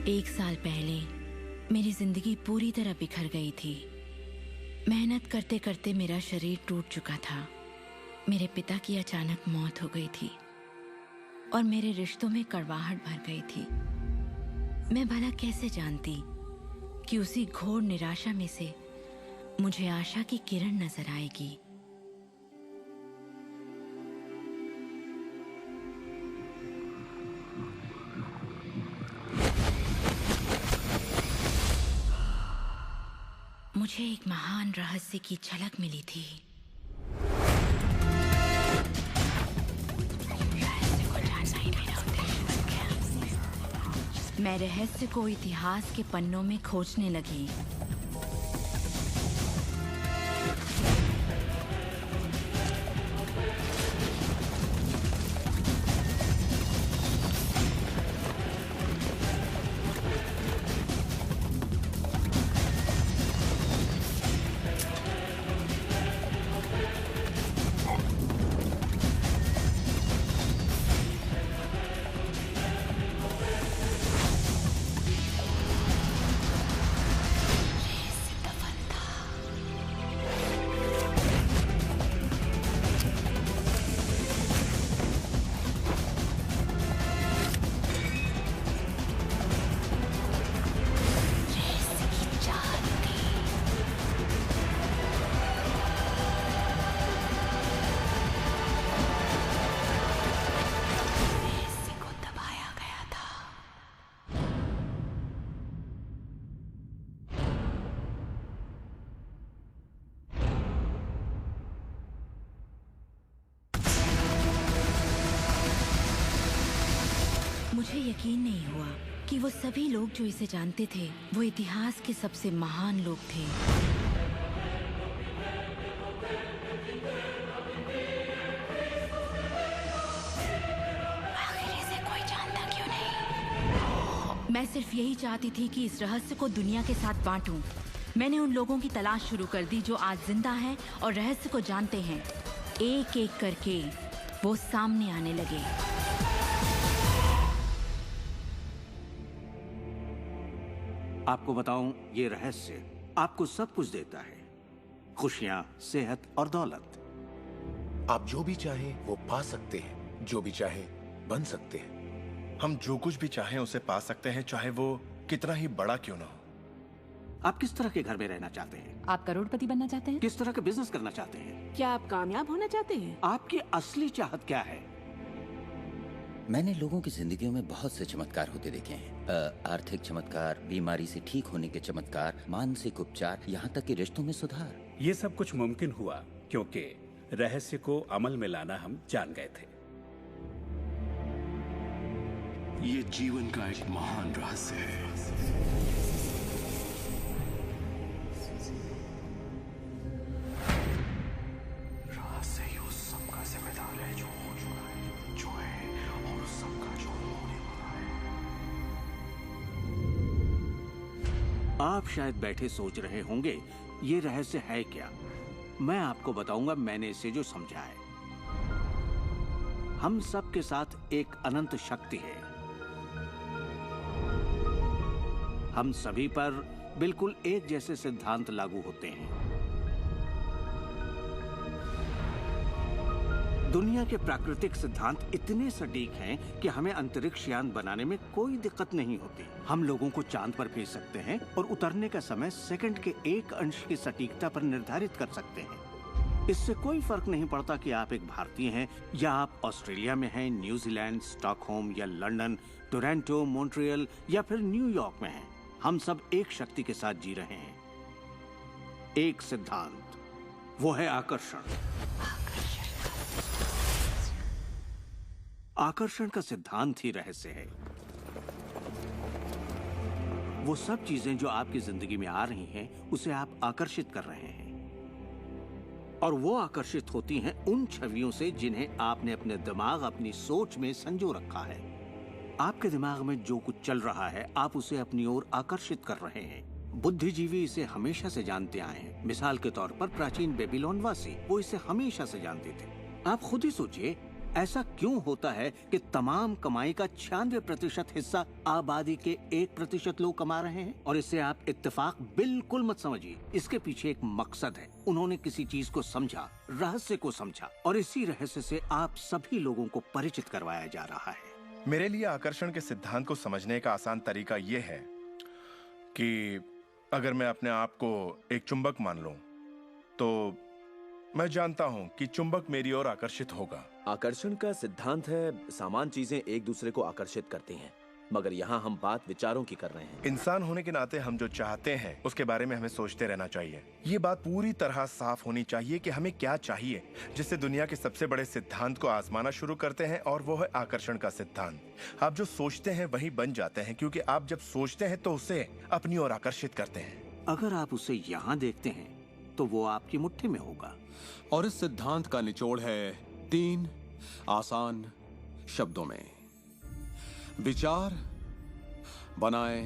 एक साल पहले मेरी जिंदगी पूरी तरह बिखर गई थी। मेहनत करते करते मेरा शरीर टूट चुका था। मेरे पिता की अचानक मौत हो गई थी और मेरे रिश्तों में कड़वाहट भर गई थी। मैं भला कैसे जानती कि उसी घोर निराशा में से मुझे आशा की किरण नजर आएगी। मुझे एक महान रहस्य की झलक मिली थी। मैं रहस्य को इतिहास के पन्नों में खोजने लगी। मुझे यकीन नहीं हुआ कि वो सभी लोग जो इसे जानते थे वो इतिहास के सबसे महान लोग थे। आखिर इसे कोई जानता क्यों नहीं? मैं सिर्फ यही चाहती थी कि इस रहस्य को दुनिया के साथ बांटूं। मैंने उन लोगों की तलाश शुरू कर दी जो आज जिंदा हैं और रहस्य को जानते हैं। एक एक करके वो सामने आने लगे। आपको बताऊं, ये रहस्य आपको सब कुछ देता है, खुशियां, सेहत और दौलत। आप जो भी चाहें वो पा सकते हैं, जो भी चाहें बन सकते हैं। हम जो कुछ भी चाहें उसे पा सकते हैं, चाहे वो कितना ही बड़ा क्यों ना हो। आप किस तरह के घर में रहना चाहते हैं? आप करोड़पति बनना चाहते हैं? किस तरह का बिजनेस करना चाहते हैं? क्या आप कामयाब होना चाहते हैं? आपकी असली चाहत क्या है? मैंने लोगों की जिंदगियों में बहुत से चमत्कार होते देखे हैं। आर्थिक चमत्कार, बीमारी से ठीक होने के चमत्कार, मानसिक उपचार, यहाँ तक कि रिश्तों में सुधार। ये सब कुछ मुमकिन हुआ क्योंकि रहस्य को अमल में लाना हम जान गए थे। ये जीवन का एक महान रहस्य है। रहस्य ही उस सब का जिम्मेदार है जो हो चुका है, जो है और उस सब का जो होने वाला है। आप शायद बैठे सोच रहे होंगे ये रहस्य है क्या। मैं आपको बताऊंगा मैंने इसे जो समझा है। हम सब के साथ एक अनंत शक्ति है। हम सभी पर बिल्कुल एक जैसे सिद्धांत लागू होते हैं। दुनिया के प्राकृतिक सिद्धांत इतने सटीक हैं कि हमें अंतरिक्ष यान बनाने में कोई दिक्कत नहीं होती। हम लोगों को चांद पर भेज सकते हैं और उतरने का समय सेकंड के 1 अंश की सटीकता पर निर्धारित कर सकते हैं। इससे कोई फर्क नहीं पड़ता कि आप एक भारतीय हैं या आप ऑस्ट्रेलिया में हैं, न्यूजीलैंड, स्टॉकहोम या लंदन, टोरंटो, मॉन्ट्रियल या फिर न्यूयॉर्क में हैं। हम सब एक शक्ति के साथ जी रहे हैं, एक सिद्धांत, वो है आकर्षण। आकर्षण का सिद्धांत ही रहस्य है। वो सब चीजें जो आपकी जिंदगी में आ रही हैं, उसे आप आकर्षित कर रहे हैं और वो आकर्षित होती हैं उन छवियों से जिन्हें आपने अपने दिमाग, अपनी सोच में संजो रखा है। आपके दिमाग में जो कुछ चल रहा है, आप उसे अपनी ओर आकर्षित कर रहे हैं। बुद्धिजीवी इसे हमेशा से जानते आए हैं। मिसाल के तौर पर प्राचीन बेबीलोन वासी, वो इसे हमेशा से जानते थे। आप खुद ही सोचिए, ऐसा क्यों होता है कि तमाम कमाई का 96% हिस्सा आबादी के 1% लोग कमा रहे हैं? और इससे आप इत्तेफाक बिल्कुल मत समझिए। इसके पीछे एक मकसद है। उन्होंने किसी चीज को समझा, रहस्य को समझा, और इसी रहस्य से आप सभी लोगों को परिचित करवाया जा रहा है। मेरे लिए आकर्षण के सिद्धांत को समझने का आसान तरीका यह है कि अगर मैं अपने आप को एक चुंबक मान लूं, तो मैं जानता हूं कि चुंबक मेरी ओर आकर्षित होगा। आकर्षण का सिद्धांत है समान चीजें एक दूसरे को आकर्षित करती हैं, मगर यहाँ हम बात विचारों की कर रहे हैं। इंसान होने के नाते हम जो चाहते हैं उसके बारे में हमें सोचते रहना चाहिए। ये बात पूरी तरह साफ होनी चाहिए कि हमें क्या चाहिए, जिससे दुनिया के सबसे बड़े सिद्धांत को आजमाना शुरू करते हैं, और वो है आकर्षण का सिद्धांत। आप जो सोचते हैं वही बन जाते हैं, क्योंकि आप जब सोचते हैं तो उसे अपनी ओर आकर्षित करते हैं। अगर आप उसे यहाँ देखते हैं तो वो आपकी मुट्ठी में होगा। और इस सिद्धांत का निचोड़ है 3 आसान शब्दों में। विचार बनाए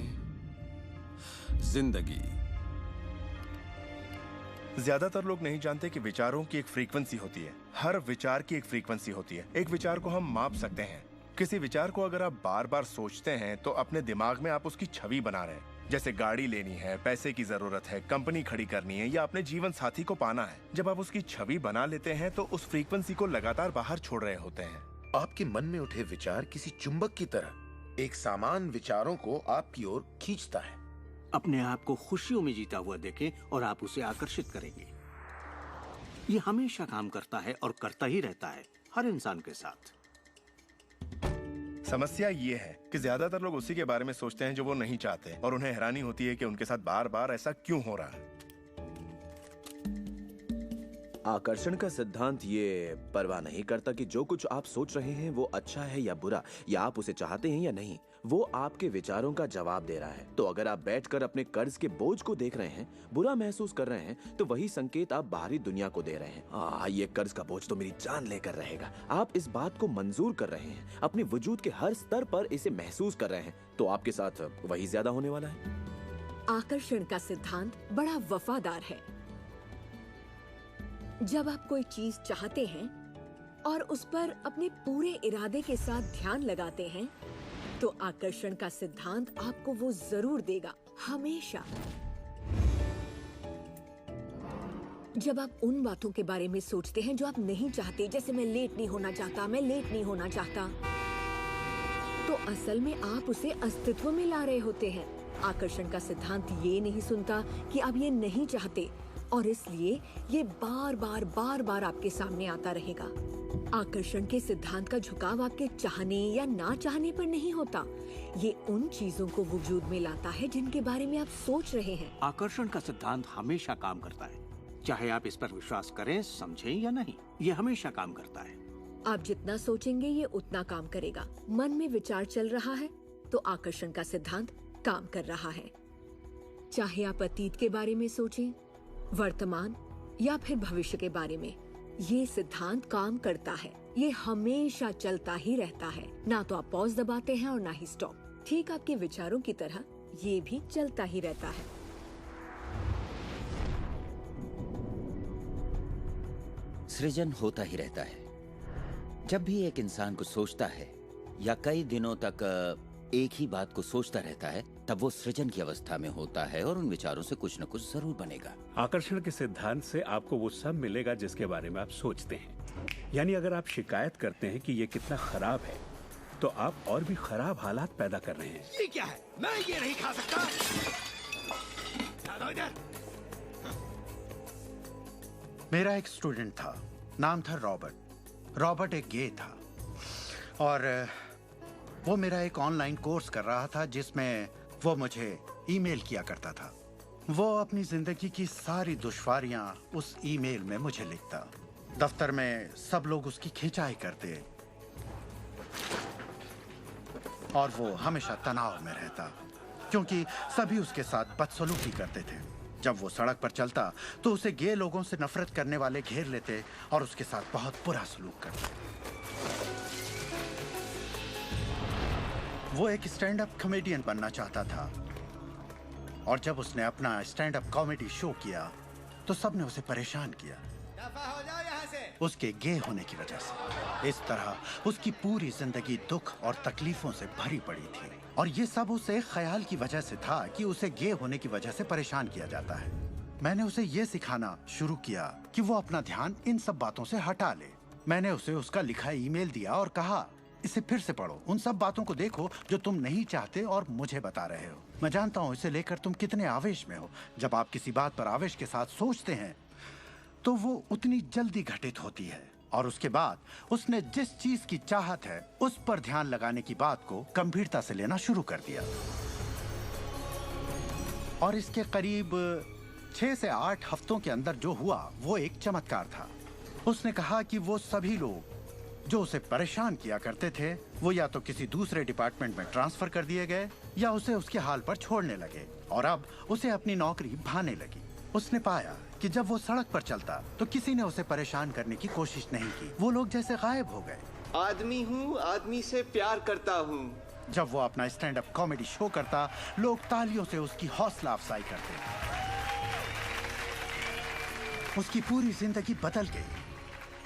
जिंदगी। ज्यादातर लोग नहीं जानते कि विचारों की एक फ्रीक्वेंसी होती है। हर विचार की एक फ्रीक्वेंसी होती है। एक विचार को हम माप सकते हैं। किसी विचार को अगर आप बार बार सोचते हैं तो अपने दिमाग में आप उसकी छवि बना रहे हैं। जैसे गाड़ी लेनी है, पैसे की जरूरत है, कंपनी खड़ी करनी है, या अपने जीवन साथी को पाना है। जब आप उसकी छवि बना लेते हैं तो उस फ्रीक्वेंसी को लगातार बाहर छोड़ रहे होते हैं। आपके मन में उठे विचार किसी चुंबक की तरह एक सामान विचारों को आपकी ओर खींचता है। अपने आप को खुशियों में जीता हुआ देखें और आप उसे आकर्षित करेंगे। ये हमेशा काम करता है और करता ही रहता है, हर इंसान के साथ। समस्या ये है कि ज्यादातर लोग उसी के बारे में सोचते हैं जो वो नहीं चाहते, और उन्हें हैरानी होती है कि उनके साथ बार बार ऐसा क्यों हो रहा है। आकर्षण का सिद्धांत ये परवाह नहीं करता कि जो कुछ आप सोच रहे हैं वो अच्छा है या बुरा, या आप उसे चाहते हैं या नहीं। वो आपके विचारों का जवाब दे रहा है। तो अगर आप बैठकर अपने कर्ज के बोझ को देख रहे हैं, बुरा महसूस कर रहे हैं, तो वही संकेत आप बाहरी दुनिया को दे रहे हैं। ये कर्ज का बोझ तो मेरी जान लेकर रहेगा। आप इस बात को मंजूर कर रहे हैं, अपने वजूद के हर स्तर पर इसे महसूस कर रहे हैं, तो आपके साथ वही ज्यादा होने वाला है। आकर्षण का सिद्धांत बड़ा वफादार है। जब आप कोई चीज चाहते हैं और उस पर अपने पूरे इरादे के साथ ध्यान लगाते हैं, तो आकर्षण का सिद्धांत आपको वो जरूर देगा, हमेशा। जब आप उन बातों के बारे में सोचते हैं जो आप नहीं चाहते, जैसे मैं लेट नहीं होना चाहता, मैं लेट नहीं होना चाहता, तो असल में आप उसे अस्तित्व में ला रहे होते हैं। आकर्षण का सिद्धांत ये नहीं सुनता कि आप ये नहीं चाहते, और इसलिए ये बार बार आपके सामने आता रहेगा। आकर्षण के सिद्धांत का झुकाव आपके चाहने या ना चाहने पर नहीं होता। ये उन चीजों को वजूद में लाता है जिनके बारे में आप सोच रहे हैं। आकर्षण का सिद्धांत हमेशा काम करता है, चाहे आप इस पर विश्वास करें, समझें या नहीं। ये हमेशा काम करता है। आप जितना सोचेंगे ये उतना काम करेगा। मन में विचार चल रहा है तो आकर्षण का सिद्धांत काम कर रहा है। चाहे आप अतीत के बारे में सोचें, वर्तमान या फिर भविष्य के बारे में, ये सिद्धांत काम करता है। ये हमेशा चलता ही रहता है। ना तो आप पॉज दबाते हैं और ना ही स्टॉप। ठीक आपके विचारों की तरह ये भी चलता ही रहता है। सृजन होता ही रहता है। जब भी एक इंसान को सोचता है या कई दिनों तक एक ही बात को सोचता रहता है, तब वो सृजन की अवस्था में होता है और उन विचारों से कुछ न कुछ जरूर बनेगा। आकर्षण के सिद्धांत से आपको वो सब मिलेगा जिसके बारे में आप सोचते हैं। यानी अगर आप शिकायत करते हैं कि ये कितना खराब है, तो आप और भी खराब हालात पैदा कर रहे हैं। ये क्या है? मैं ये नहीं खा सकता। मेरा एक स्टूडेंट था, नाम था रॉबर्ट। रॉबर्ट एक गे था और वो मेरा एक ऑनलाइन कोर्स कर रहा था जिसमें वो मुझे ईमेल किया करता था। वो अपनी जिंदगी की सारी दुश्वारियां उस ईमेल में मुझे लिखता। दफ्तर में सब लोग उसकी खिंचाई करते और वो हमेशा तनाव में रहता क्योंकि सभी उसके साथ बदसलूकी करते थे। जब वो सड़क पर चलता तो उसे गे लोगों से नफरत करने वाले घेर लेते और उसके साथ बहुत बुरा सलूक करते। वो एक स्टैंड अप कॉमेडियन बनना चाहता था और जब उसने अपना स्टैंड अप कॉमेडी शो किया तो सबने उसे परेशान किया। दफा हो जाओ यहाँ से। उसके गे होने की वजह से। इस तरह उसकी पूरी जिंदगी दुख और तकलीफों से भरी पड़ी थी, और ये सब उसे ख्याल की वजह से था कि उसे गे होने की वजह से परेशान किया जाता है। मैंने उसे ये सिखाना शुरू किया कि वो अपना ध्यान इन सब बातों से हटा ले। मैंने उसे उसका लिखा ईमेल दिया और कहा, इसे फिर से पढ़ो, उन सब बातों को देखो जो तुम नहीं चाहते और मुझे बता रहे हो। मैं जानता हूँ इसे लेकर तुम कितने आवेश में हो। जब आप किसी बात पर आवेश के साथ सोचते हैं तो वो उतनी जल्दी घटित होती है। और उसके बाद उसने जिस चीज की चाहत है उस पर ध्यान लगाने की बात को गंभीरता से लेना शुरू कर दिया। और इसके करीब 6 से 8 हफ्तों के अंदर जो हुआ वो एक चमत्कार था। उसने कहा कि वो सभी लोग जो उसे परेशान किया करते थे वो या तो किसी दूसरे डिपार्टमेंट में ट्रांसफर कर दिए गए या उसे उसके हाल पर छोड़ने लगे, और अब उसे अपनी नौकरी भाने लगी। उसने पाया कि जब वो सड़क पर चलता तो किसी ने उसे परेशान करने की कोशिश नहीं की। वो लोग जैसे गायब हो गए। आदमी हूँ, आदमी से प्यार करता हूँ। जब वो अपना स्टैंड अप कॉमेडी शो करता, लोग तालियों से उसकी हौसला अफजाई करते। उसकी पूरी जिंदगी बदल गई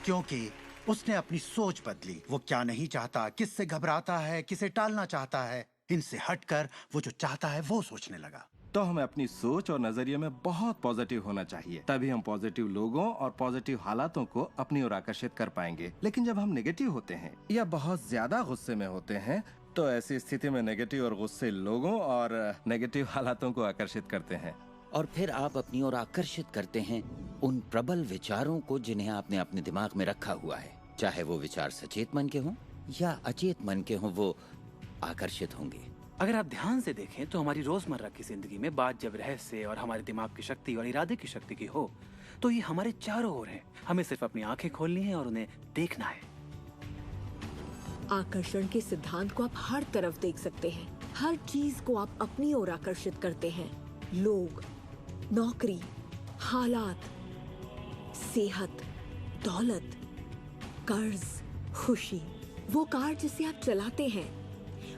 क्योंकि उसने अपनी सोच बदली। वो क्या नहीं चाहता, किससे घबराता है, किसे टालना चाहता है, इनसे हटकर वो जो चाहता है वो सोचने लगा। तो हमें अपनी सोच और नजरिए में बहुत पॉजिटिव होना चाहिए, तभी हम पॉजिटिव लोगों और पॉजिटिव हालातों को अपनी ओर आकर्षित कर पाएंगे। लेकिन जब हम नेगेटिव होते हैं या बहुत ज्यादा गुस्से में होते हैं तो ऐसी स्थिति में नेगेटिव और गुस्से लोगों और नेगेटिव हालातों को आकर्षित करते हैं। और फिर आप अपनी ओर आकर्षित करते हैं उन प्रबल विचारों को जिन्हें आपने अपने दिमाग में रखा हुआ है। चाहे वो विचार सचेत मन के हों या अचेत मन के हों, वो आकर्षित होंगे। अगर आप ध्यान से देखें तो हमारी रोजमर्रा की जिंदगी में बात जब रहस्य और हमारे दिमाग की शक्ति और इरादे की शक्ति की हो तो ये हमारे चारों ओर है। हमें सिर्फ अपनी आंखें खोलनी है और उन्हें देखना है। आकर्षण के सिद्धांत को आप हर तरफ देख सकते हैं। हर चीज को आप अपनी ओर आकर्षित करते हैं। लोग, नौकरी, हालात, सेहत, दौलत, कर्ज, खुशी, वो कार जिसे आप चलाते हैं,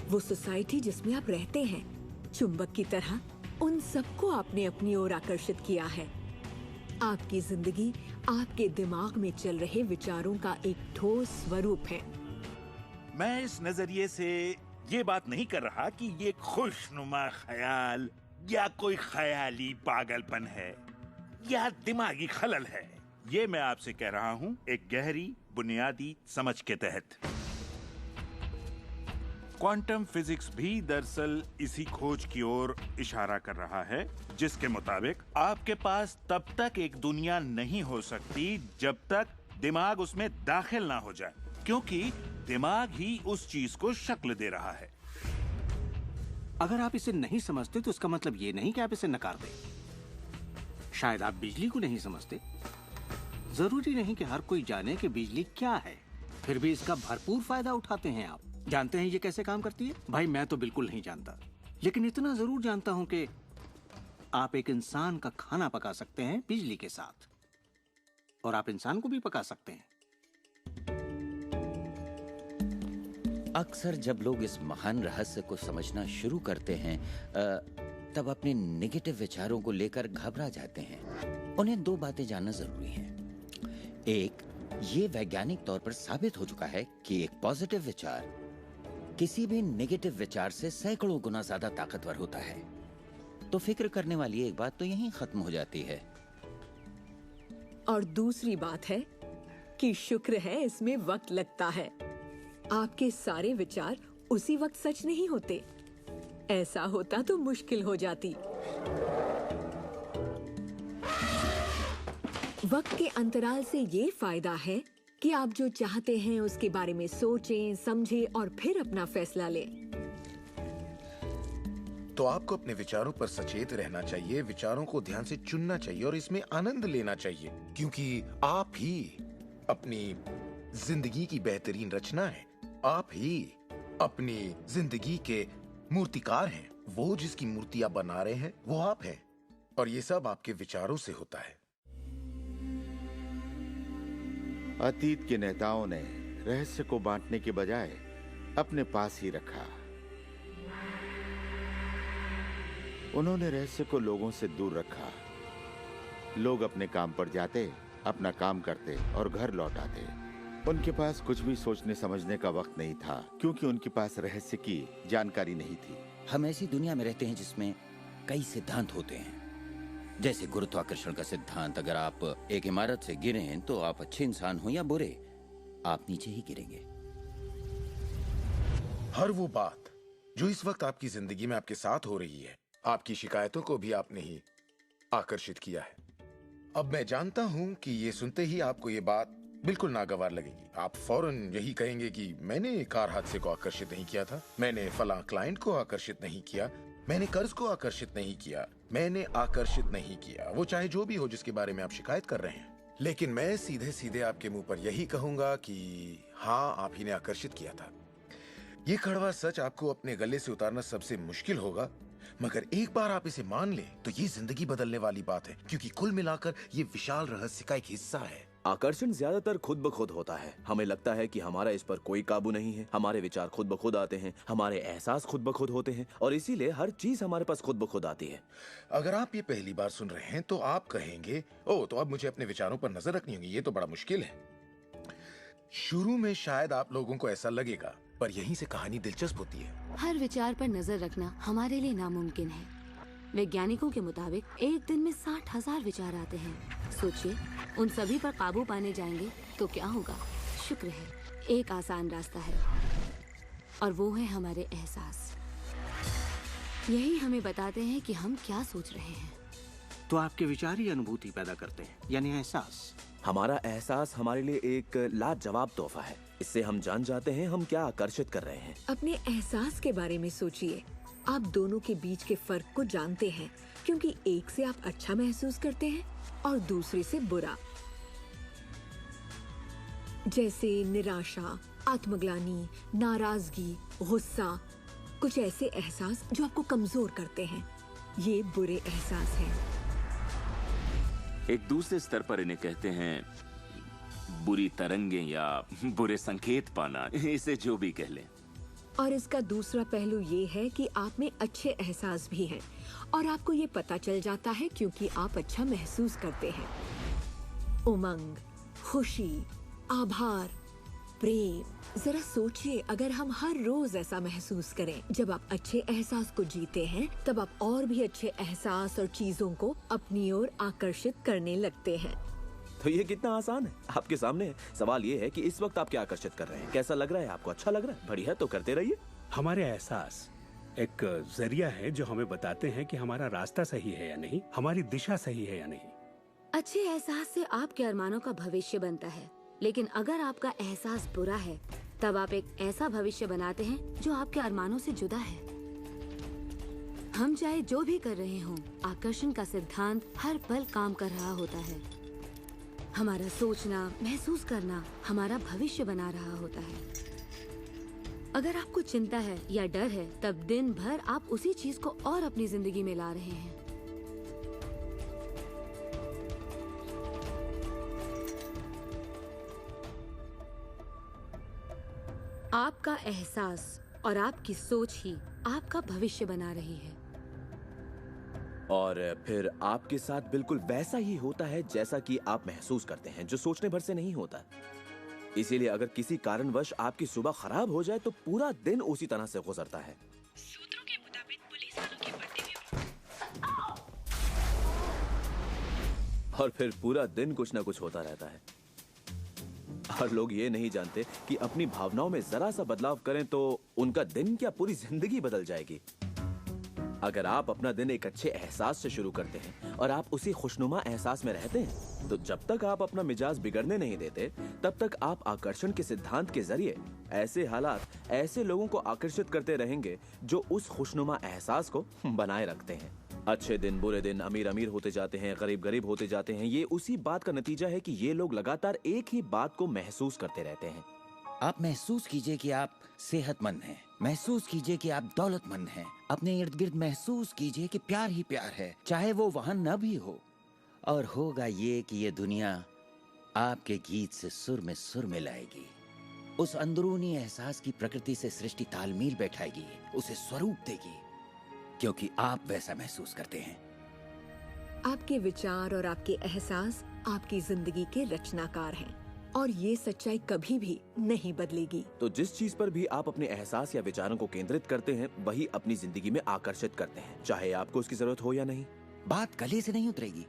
वो सोसाइटी जिसमें आप रहते हैं, चुंबक की तरह उन सबको आपने अपनी ओर आकर्षित किया है। आपकी जिंदगी आपके दिमाग में चल रहे विचारों का एक ठोस स्वरूप है। मैं इस नजरिए से ये बात नहीं कर रहा कि ये खुशनुमा ख्याल या कोई ख्याली पागलपन है या दिमागी खलल है। ये मैं आपसे कह रहा हूँ एक गहरी बुनियादी समझ के तहत। क्वांटम फिजिक्स भी दरअसल इसी खोज की ओर इशारा कर रहा है जिसके मुताबिक आपके पास तब तक एक दुनिया नहीं हो सकती जब तक दिमाग उसमें दाखिल ना हो जाए, क्योंकि दिमाग ही उस चीज को शक्ल दे रहा है। अगर आप इसे नहीं समझते तो इसका मतलब ये नहीं कि आप इसे नकार दें। शायद आप बिजली को नहीं समझते। जरूरी नहीं कि हर कोई जाने कि बिजली क्या है, फिर भी इसका भरपूर फायदा उठाते हैं आप। जानते हैं ये कैसे काम करती है? भाई मैं तो बिल्कुल नहीं जानता, लेकिन इतना जरूर जानता हूं कि आप एक इंसान का खाना पका सकते हैं बिजली के साथ, और आप इंसान को भी पका सकते हैं। अक्सर जब लोग इस महान रहस्य को समझना शुरू करते हैं तब अपने नेगेटिव विचारों को लेकर घबरा जाते हैं। उन्हें 2 बातें जानना जरूरी हैं। एक, ये वैज्ञानिक तौर पर साबित हो चुका है कि एक पॉजिटिव विचार किसी भी नेगेटिव विचार से सैकड़ों गुना ज्यादा ताकतवर होता है। तो फिक्र करने वाली एक बात तो यहीं खत्म हो जाती है। और दूसरी बात है कि शुक्र है इसमें वक्त लगता है। आपके सारे विचार उसी वक्त सच नहीं होते। ऐसा होता तो मुश्किल हो जाती। वक्त के अंतराल से ये फायदा है कि आप जो चाहते हैं उसके बारे में सोचें, समझें और फिर अपना फैसला लें। तो आपको अपने विचारों पर सचेत रहना चाहिए, विचारों को ध्यान से चुनना चाहिए और इसमें आनंद लेना चाहिए, क्योंकि आप ही अपनी जिंदगी की बेहतरीन रचना है। आप ही अपनी जिंदगी के मूर्तिकार हैं। वो जिसकी मूर्ति आप बना रहे हैं वो आप हैं, और ये सब आपके विचारों से होता है। अतीत के नेताओं ने रहस्य को बांटने के बजाय अपने पास ही रखा। उन्होंने रहस्य को लोगों से दूर रखा। लोग अपने काम पर जाते, अपना काम करते और घर लौट आते। उनके पास कुछ भी सोचने समझने का वक्त नहीं था, क्योंकि उनके पास रहस्य की जानकारी नहीं थी। हम ऐसी दुनिया में रहते हैं जिसमें कई सिद्धांत होते हैं, जैसे गुरुत्वाकर्षण का सिद्धांत। अगर आप एक इमारत से गिरे हैं तो आप अच्छे इंसान हो या बुरे, आप नीचे ही गिरेंगे। हर वो बात जो इस वक्त आपकी जिंदगी में आपके साथ हो रही है, आपकी शिकायतों को भी आपने ही आकर्षित किया है। अब मैं जानता हूं कि ये सुनते ही आपको ये बात बिल्कुल नागवार लगेगी। आप फौरन यही कहेंगे कि मैंने कार हादसे को आकर्षित नहीं किया था, मैंने फलां क्लाइंट को आकर्षित नहीं किया, मैंने कर्ज को आकर्षित नहीं किया, मैंने आकर्षित नहीं किया, वो चाहे जो भी हो जिसके बारे में आप शिकायत कर रहे हैं। लेकिन मैं सीधे सीधे आपके मुंह पर यही कहूंगा कि हाँ, आप ही ने आकर्षित किया था। ये कड़वा सच आपको अपने गले से उतारना सबसे मुश्किल होगा, मगर एक बार आप इसे मान लें तो ये जिंदगी बदलने वाली बात है, क्योंकि कुल मिलाकर ये विशाल रहस्य का एक हिस्सा है। आकर्षण ज्यादातर खुद ब खुद होता है। हमें लगता है कि हमारा इस पर कोई काबू नहीं है, हमारे विचार खुद ब खुद आते हैं, हमारे एहसास खुद ब खुद होते हैं, और इसीलिए हर चीज हमारे पास खुद ब खुद आती है। अगर आप ये पहली बार सुन रहे हैं तो आप कहेंगे, ओह, तो अब मुझे अपने विचारों पर नजर रखनी होगी, ये तो बड़ा मुश्किल है। शुरू में शायद आप लोगों को ऐसा लगेगा, पर यहीं से कहानी दिलचस्प होती है। हर विचार पर नजर रखना हमारे लिए नामुमकिन है। वैज्ञानिकों के मुताबिक एक दिन में 60,000 विचार आते हैं। सोचिए, उन सभी पर काबू पाने जाएंगे तो क्या होगा? शुक्र है, एक आसान रास्ता है, और वो है हमारे एहसास। यही हमें बताते हैं कि हम क्या सोच रहे हैं। तो आपके विचार ही अनुभूति पैदा करते हैं, यानी एहसास। हमारा एहसास हमारे लिए एक लाजवाब तोहफा है। इससे हम जान जाते हैं हम क्या आकर्षित कर रहे हैं। अपने एहसास के बारे में सोचिए। आप दोनों के बीच के फर्क को जानते हैं, क्योंकि एक से आप अच्छा महसूस करते हैं और दूसरे से बुरा। जैसे निराशा, आत्मग्लानि, नाराजगी, गुस्सा, कुछ ऐसे एहसास जो आपको कमजोर करते हैं, ये बुरे एहसास हैं। एक दूसरे स्तर पर इन्हें कहते हैं बुरी तरंगें या बुरे संकेत पाना, इसे जो भी कह लें। और इसका दूसरा पहलू ये है कि आप में अच्छे एहसास भी हैं, और आपको ये पता चल जाता है क्योंकि आप अच्छा महसूस करते हैं। उमंग, खुशी, आभार, प्रेम। जरा सोचिए, अगर हम हर रोज ऐसा महसूस करें। जब आप अच्छे एहसास को जीते हैं, तब आप और भी अच्छे एहसास और चीजों को अपनी ओर आकर्षित करने लगते हैं। तो ये कितना आसान है, आपके सामने है। सवाल ये है कि इस वक्त आप क्या आकर्षित कर रहे हैं। कैसा लग रहा है आपको? अच्छा लग रहा है? बढ़िया, तो करते रहिए। हमारे एहसास एक जरिया है जो हमें बताते हैं कि हमारा रास्ता सही है या नहीं, हमारी दिशा सही है या नहीं। अच्छे एहसास से आपके अरमानों का भविष्य बनता है, लेकिन अगर आपका एहसास बुरा है, तब आप एक ऐसा भविष्य बनाते हैं जो आपके अरमानों से जुदा है। हम चाहे जो भी कर रहे हों, आकर्षण का सिद्धांत हर पल काम कर रहा होता है। हमारा सोचना, महसूस करना हमारा भविष्य बना रहा होता है। अगर आपको चिंता है या डर है, तब दिन भर आप उसी चीज को और अपनी जिंदगी में ला रहे हैं। आपका एहसास और आपकी सोच ही आपका भविष्य बना रही है। और फिर आपके साथ बिल्कुल वैसा ही होता है जैसा कि आप महसूस करते हैं, जो सोचने भर से नहीं होता। इसीलिए अगर किसी कारणवश आपकी सुबह खराब हो जाए तो पूरा दिन उसी तरह से गुजरता है। सूत्रों के मुताबिक पुलिस वालों की बढ़ती और फिर पूरा दिन कुछ ना कुछ होता रहता है। और लोग ये नहीं जानते कि अपनी भावनाओं में जरा सा बदलाव करें तो उनका दिन क्या पूरी जिंदगी बदल जाएगी। अगर आप अपना दिन एक अच्छे एहसास से शुरू करते हैं और आप उसी खुशनुमा एहसास में रहते हैं, तो जब तक आप अपना मिजाज बिगड़ने नहीं देते, तब तक आप आकर्षण के सिद्धांत के जरिए ऐसे हालात, ऐसे लोगों को आकर्षित करते रहेंगे जो उस खुशनुमा एहसास को बनाए रखते हैं। अच्छे दिन, बुरे दिन, अमीर अमीर होते जाते हैं, गरीब गरीब होते जाते हैं। ये उसी बात का नतीजा है कि ये लोग लगातार एक ही बात को महसूस करते रहते हैं। आप महसूस कीजिए कि आप सेहतमंद हैं, महसूस कीजिए कि आप दौलतमंद हैं, अपने इर्द गिर्द महसूस कीजिए कि प्यार ही प्यार है, चाहे वो वहां न भी हो। और होगा ये कि ये दुनिया आपके गीत से सुर में लाएगी। उस अंदरूनी एहसास की प्रकृति से सृष्टि तालमेल बैठाएगी, उसे स्वरूप देगी, क्योंकि आप वैसा महसूस करते हैं। आपके विचार और आपके एहसास आपकी जिंदगी के रचनाकार हैं और ये सच्चाई कभी भी नहीं बदलेगी। तो जिस चीज पर भी आप अपने एहसास या विचारों को केंद्रित करते हैं वही अपनी जिंदगी में आकर्षित करते हैं, चाहे आपको उसकी जरूरत हो या नहीं। बात गले से नहीं उतरेगी,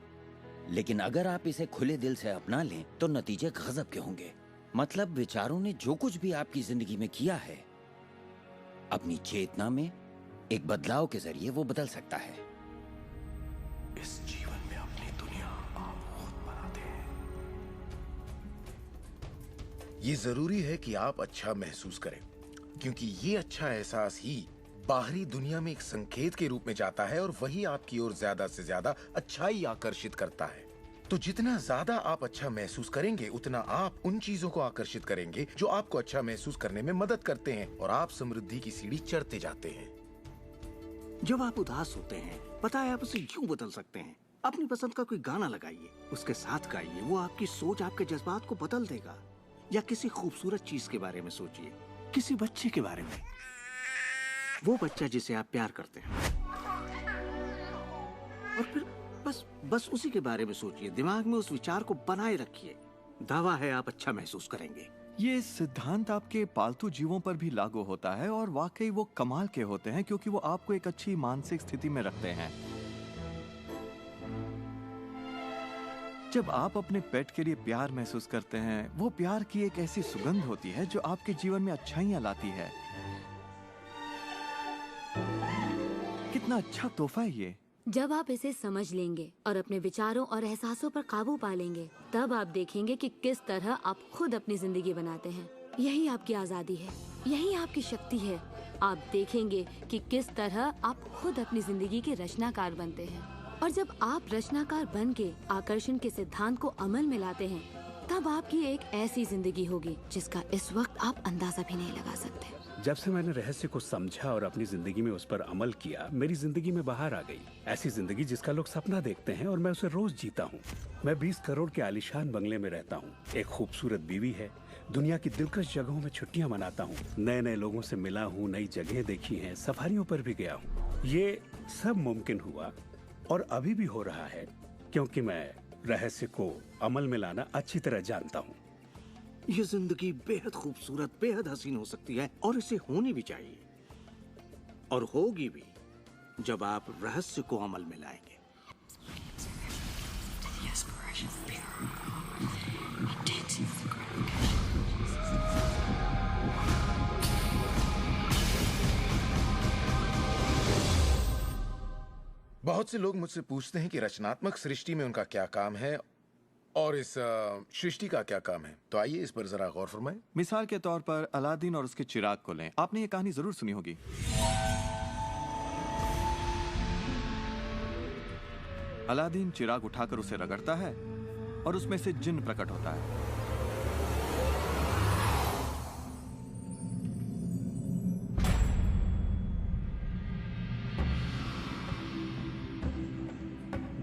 लेकिन अगर आप इसे खुले दिल से अपना लें तो नतीजे गजब के होंगे। मतलब विचारों ने जो कुछ भी आपकी जिंदगी में किया है, अपनी चेतना में एक बदलाव के जरिए वो बदल सकता है। इस जीवन में अपनी दुनिया आप खुद बनाते हैं। ये जरूरी है कि आप अच्छा महसूस करें, क्योंकि ये अच्छा एहसास ही बाहरी दुनिया में एक संकेत के रूप में जाता है और वही आपकी ओर ज्यादा से ज्यादा अच्छाई आकर्षित करता है। तो जितना ज्यादा आप अच्छा महसूस करेंगे उतना आप उन चीजों को आकर्षित करेंगे जो आपको अच्छा महसूस करने में मदद करते हैं और आप समृद्धि की सीढ़ी चढ़ते जाते हैं। जब आप उदास होते हैं, पता है आप उसे यूं बदल सकते हैं। अपनी पसंद का कोई गाना लगाइए, उसके साथ गाइए, वो आपकी सोच, आपके जज्बात को बदल देगा। या किसी खूबसूरत चीज के बारे में सोचिए, किसी बच्चे के बारे में, वो बच्चा जिसे आप प्यार करते हैं, और फिर बस उसी के बारे में सोचिए। दिमाग में उस विचार को बनाए रखिए। दावा है आप अच्छा महसूस करेंगे। ये सिद्धांत आपके पालतू जीवों पर भी लागू होता है और वाकई वो कमाल के होते हैं क्योंकि वो आपको एक अच्छी मानसिक स्थिति में रखते हैं। जब आप अपने पेट के लिए प्यार महसूस करते हैं, वो प्यार की एक ऐसी सुगंध होती है जो आपके जीवन में अच्छाइयां लाती है। कितना अच्छा तोहफा है ये। जब आप इसे समझ लेंगे और अपने विचारों और एहसासों पर काबू पा लेंगे, तब आप देखेंगे कि किस तरह आप खुद अपनी जिंदगी बनाते हैं। यही आपकी आजादी है, यही आपकी शक्ति है। आप देखेंगे कि किस तरह आप खुद अपनी जिंदगी के रचनाकार बनते हैं। और जब आप रचनाकार बन के आकर्षण के सिद्धांत को अमल में लाते हैं, तब आपकी एक ऐसी जिंदगी होगी जिसका इस वक्त आप अंदाजा भी नहीं लगा सकते। जब से मैंने रहस्य को समझा और अपनी जिंदगी में उस पर अमल किया, मेरी जिंदगी में बाहर आ गई। ऐसी जिंदगी जिसका लोग सपना देखते हैं और मैं उसे रोज जीता हूँ। मैं 20 करोड़ के आलीशान बंगले में रहता हूँ। एक खूबसूरत बीवी है। दुनिया की दिलकश जगहों में छुट्टियाँ मनाता हूँ। नए नए लोगों से मिला हूँ, नई जगह देखी हैं, सफारियों पर भी गया हूँ। ये सब मुमकिन हुआ और अभी भी हो रहा है क्योंकि मैं रहस्य को अमल में लाना अच्छी तरह जानता हूँ। ये जिंदगी बेहद खूबसूरत, बेहद हसीन हो सकती है और इसे होनी भी चाहिए, और होगी भी जब आप रहस्य को अमल में लाएंगे। बहुत से लोग मुझसे पूछते हैं कि रचनात्मक सृष्टि में उनका क्या काम है और इस सृष्टि का क्या काम है। तो आइए इस पर जरा गौर फरमाएं। मिसाल के तौर पर अलादीन और उसके चिराग को लें। आपने ये कहानी जरूर सुनी होगी। अलादीन चिराग उठाकर उसे रगड़ता है और उसमें से जिन्न प्रकट होता है।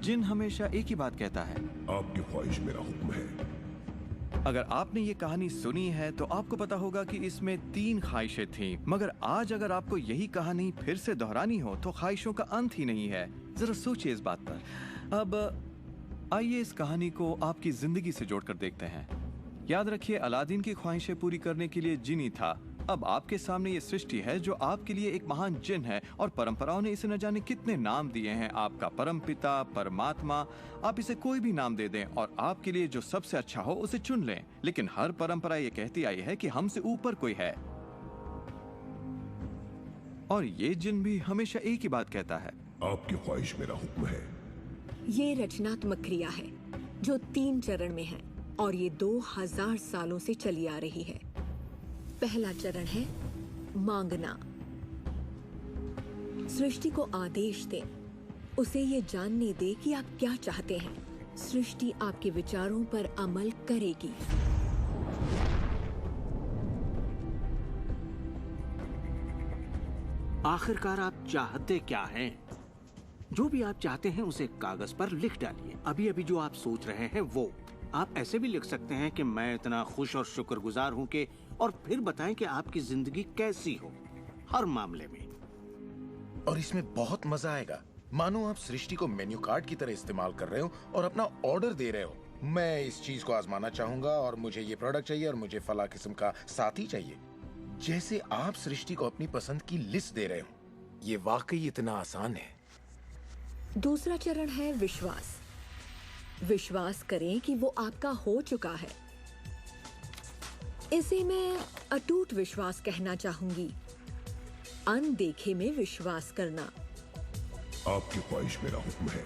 जिन हमेशा एक ही बात कहता है, आपकी ख्वाहिश मेरा हुक्म है। अगर आपने ये कहानी सुनी है तो आपको पता होगा कि इसमें 3 ख्वाहिशें थीं। मगर आज अगर आपको यही कहानी फिर से दोहरानी हो तो ख्वाहिशों का अंत ही नहीं है। जरा सोचिए इस बात पर। अब आइए इस कहानी को आपकी जिंदगी से जोड़कर देखते हैं। याद रखिए, अलादीन की ख्वाहिशें पूरी करने के लिए जिनी था। अब आपके सामने ये सृष्टि है जो आपके लिए एक महान जिन है और परंपराओं ने इसे न जाने कितने नाम दिए हैं। आपका परमपिता, परमात्मा, आप इसे कोई भी नाम दे दें और आपके लिए जो सबसे अच्छा हो उसे चुन लें। लेकिन हर परंपरा ये कहती आई है कि हमसे ऊपर कोई है, और ये जिन भी हमेशा एक ही बात कहता है, आपकी ख्वाहिश मेरा हुक्म है। ये रचनात्मक क्रिया है जो 3 चरण में है और ये 2000 सालों से चली आ रही है। पहला चरण है मांगना। सृष्टि को आदेश दें, उसे ये जानने दे कि आप क्या चाहते हैं। सृष्टि आपके विचारों पर अमल करेगी। आखिरकार आप चाहते क्या हैं? जो भी आप चाहते हैं उसे कागज पर लिख डालिए। अभी अभी जो आप सोच रहे हैं वो आप ऐसे भी लिख सकते हैं कि मैं इतना खुश और शुक्रगुजार हूं कि, और फिर बताएं कि आपकी जिंदगी कैसी हो हर मामले में। और इसमें बहुत मजा आएगा मानो आप सृष्टि को मेन्यू कार्ड की तरह इस्तेमाल कर रहे हो और अपना ऑर्डर दे रहे हो। मैं इस चीज को आजमाना चाहूंगा और मुझे ये प्रोडक्ट चाहिए और मुझे फला किस्म का साथी चाहिए। जैसे आप सृष्टि को अपनी पसंद की लिस्ट दे रहे हो। ये वाकई इतना आसान है। दूसरा चरण है विश्वास। विश्वास करें कि वो आपका हो चुका है। इसे मैं अटूट विश्वास कहना चाहूंगी। अनदेखे में विश्वास करना। आपकी ख्वाहिश मेरा हुक्म है।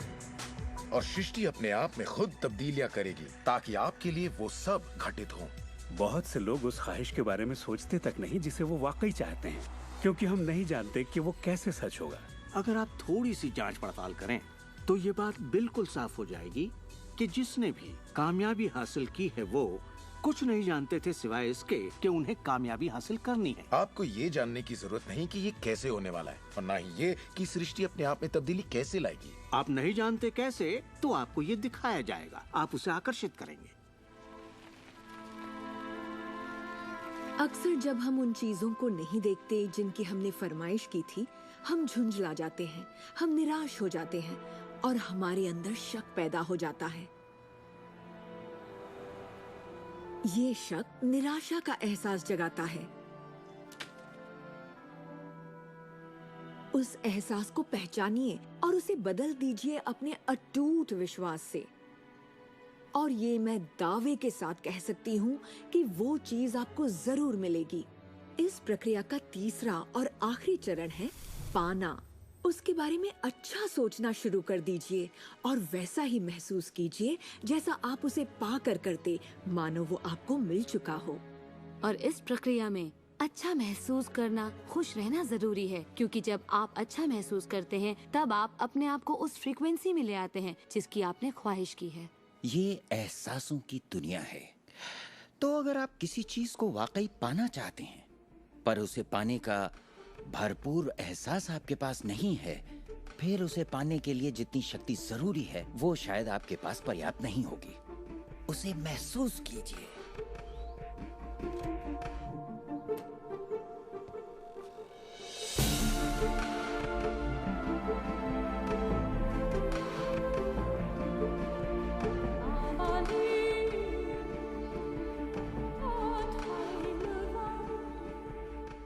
और सृष्टि अपने आप में खुद तब्दीलियां करेगी ताकि आपके लिए वो सब घटित हो। बहुत से लोग उस ख्वाहिश के बारे में सोचते तक नहीं जिसे वो वाकई चाहते हैं, क्योंकि हम नहीं जानते कि वो कैसे सच होगा। अगर आप थोड़ी सी जांच पड़ताल करें तो ये बात बिल्कुल साफ हो जाएगी कि जिसने भी कामयाबी हासिल की है वो कुछ नहीं जानते थे सिवाय इसके कि उन्हें कामयाबी हासिल करनी है। आपको ये जानने की जरूरत नहीं कि ये कैसे होने वाला है और ना ही ये कि सृष्टि अपने आप में तब्दीली कैसे लाएगी। आप नहीं जानते कैसे, तो आपको ये दिखाया जाएगा। आप उसे आकर्षित करेंगे। अक्सर जब हम उन चीजों को नहीं देखते जिनकी हमने फरमाइश की थी, हम झुंझला जाते हैं, हम निराश हो जाते हैं और हमारे अंदर शक पैदा हो जाता है। ये शक निराशा का एहसास जगाता है। उस एहसास को पहचानिए और उसे बदल दीजिए अपने अटूट विश्वास से। और ये मैं दावे के साथ कह सकती हूँ कि वो चीज आपको जरूर मिलेगी। इस प्रक्रिया का तीसरा और आखिरी चरण है पाना। उसके बारे में अच्छा सोचना शुरू कर दीजिए और वैसा ही महसूस कीजिए जैसा आप उसे पाकर करते, मानो वो आपको मिल चुका हो। और इस प्रक्रिया में अच्छा महसूस करना, खुश रहना जरूरी है, क्योंकि जब आप अच्छा महसूस करते हैं तब आप अपने आप को उस फ्रीक्वेंसी में ले आते हैं जिसकी आपने ख्वाहिश की है। ये एहसासों की दुनिया है। तो अगर आप किसी चीज को वाकई पाना चाहते हैं पर उसे पाने का भरपूर एहसास आपके पास नहीं है, फिर उसे पाने के लिए जितनी शक्ति जरूरी है वो शायद आपके पास पर्याप्त नहीं होगी। उसे महसूस कीजिए।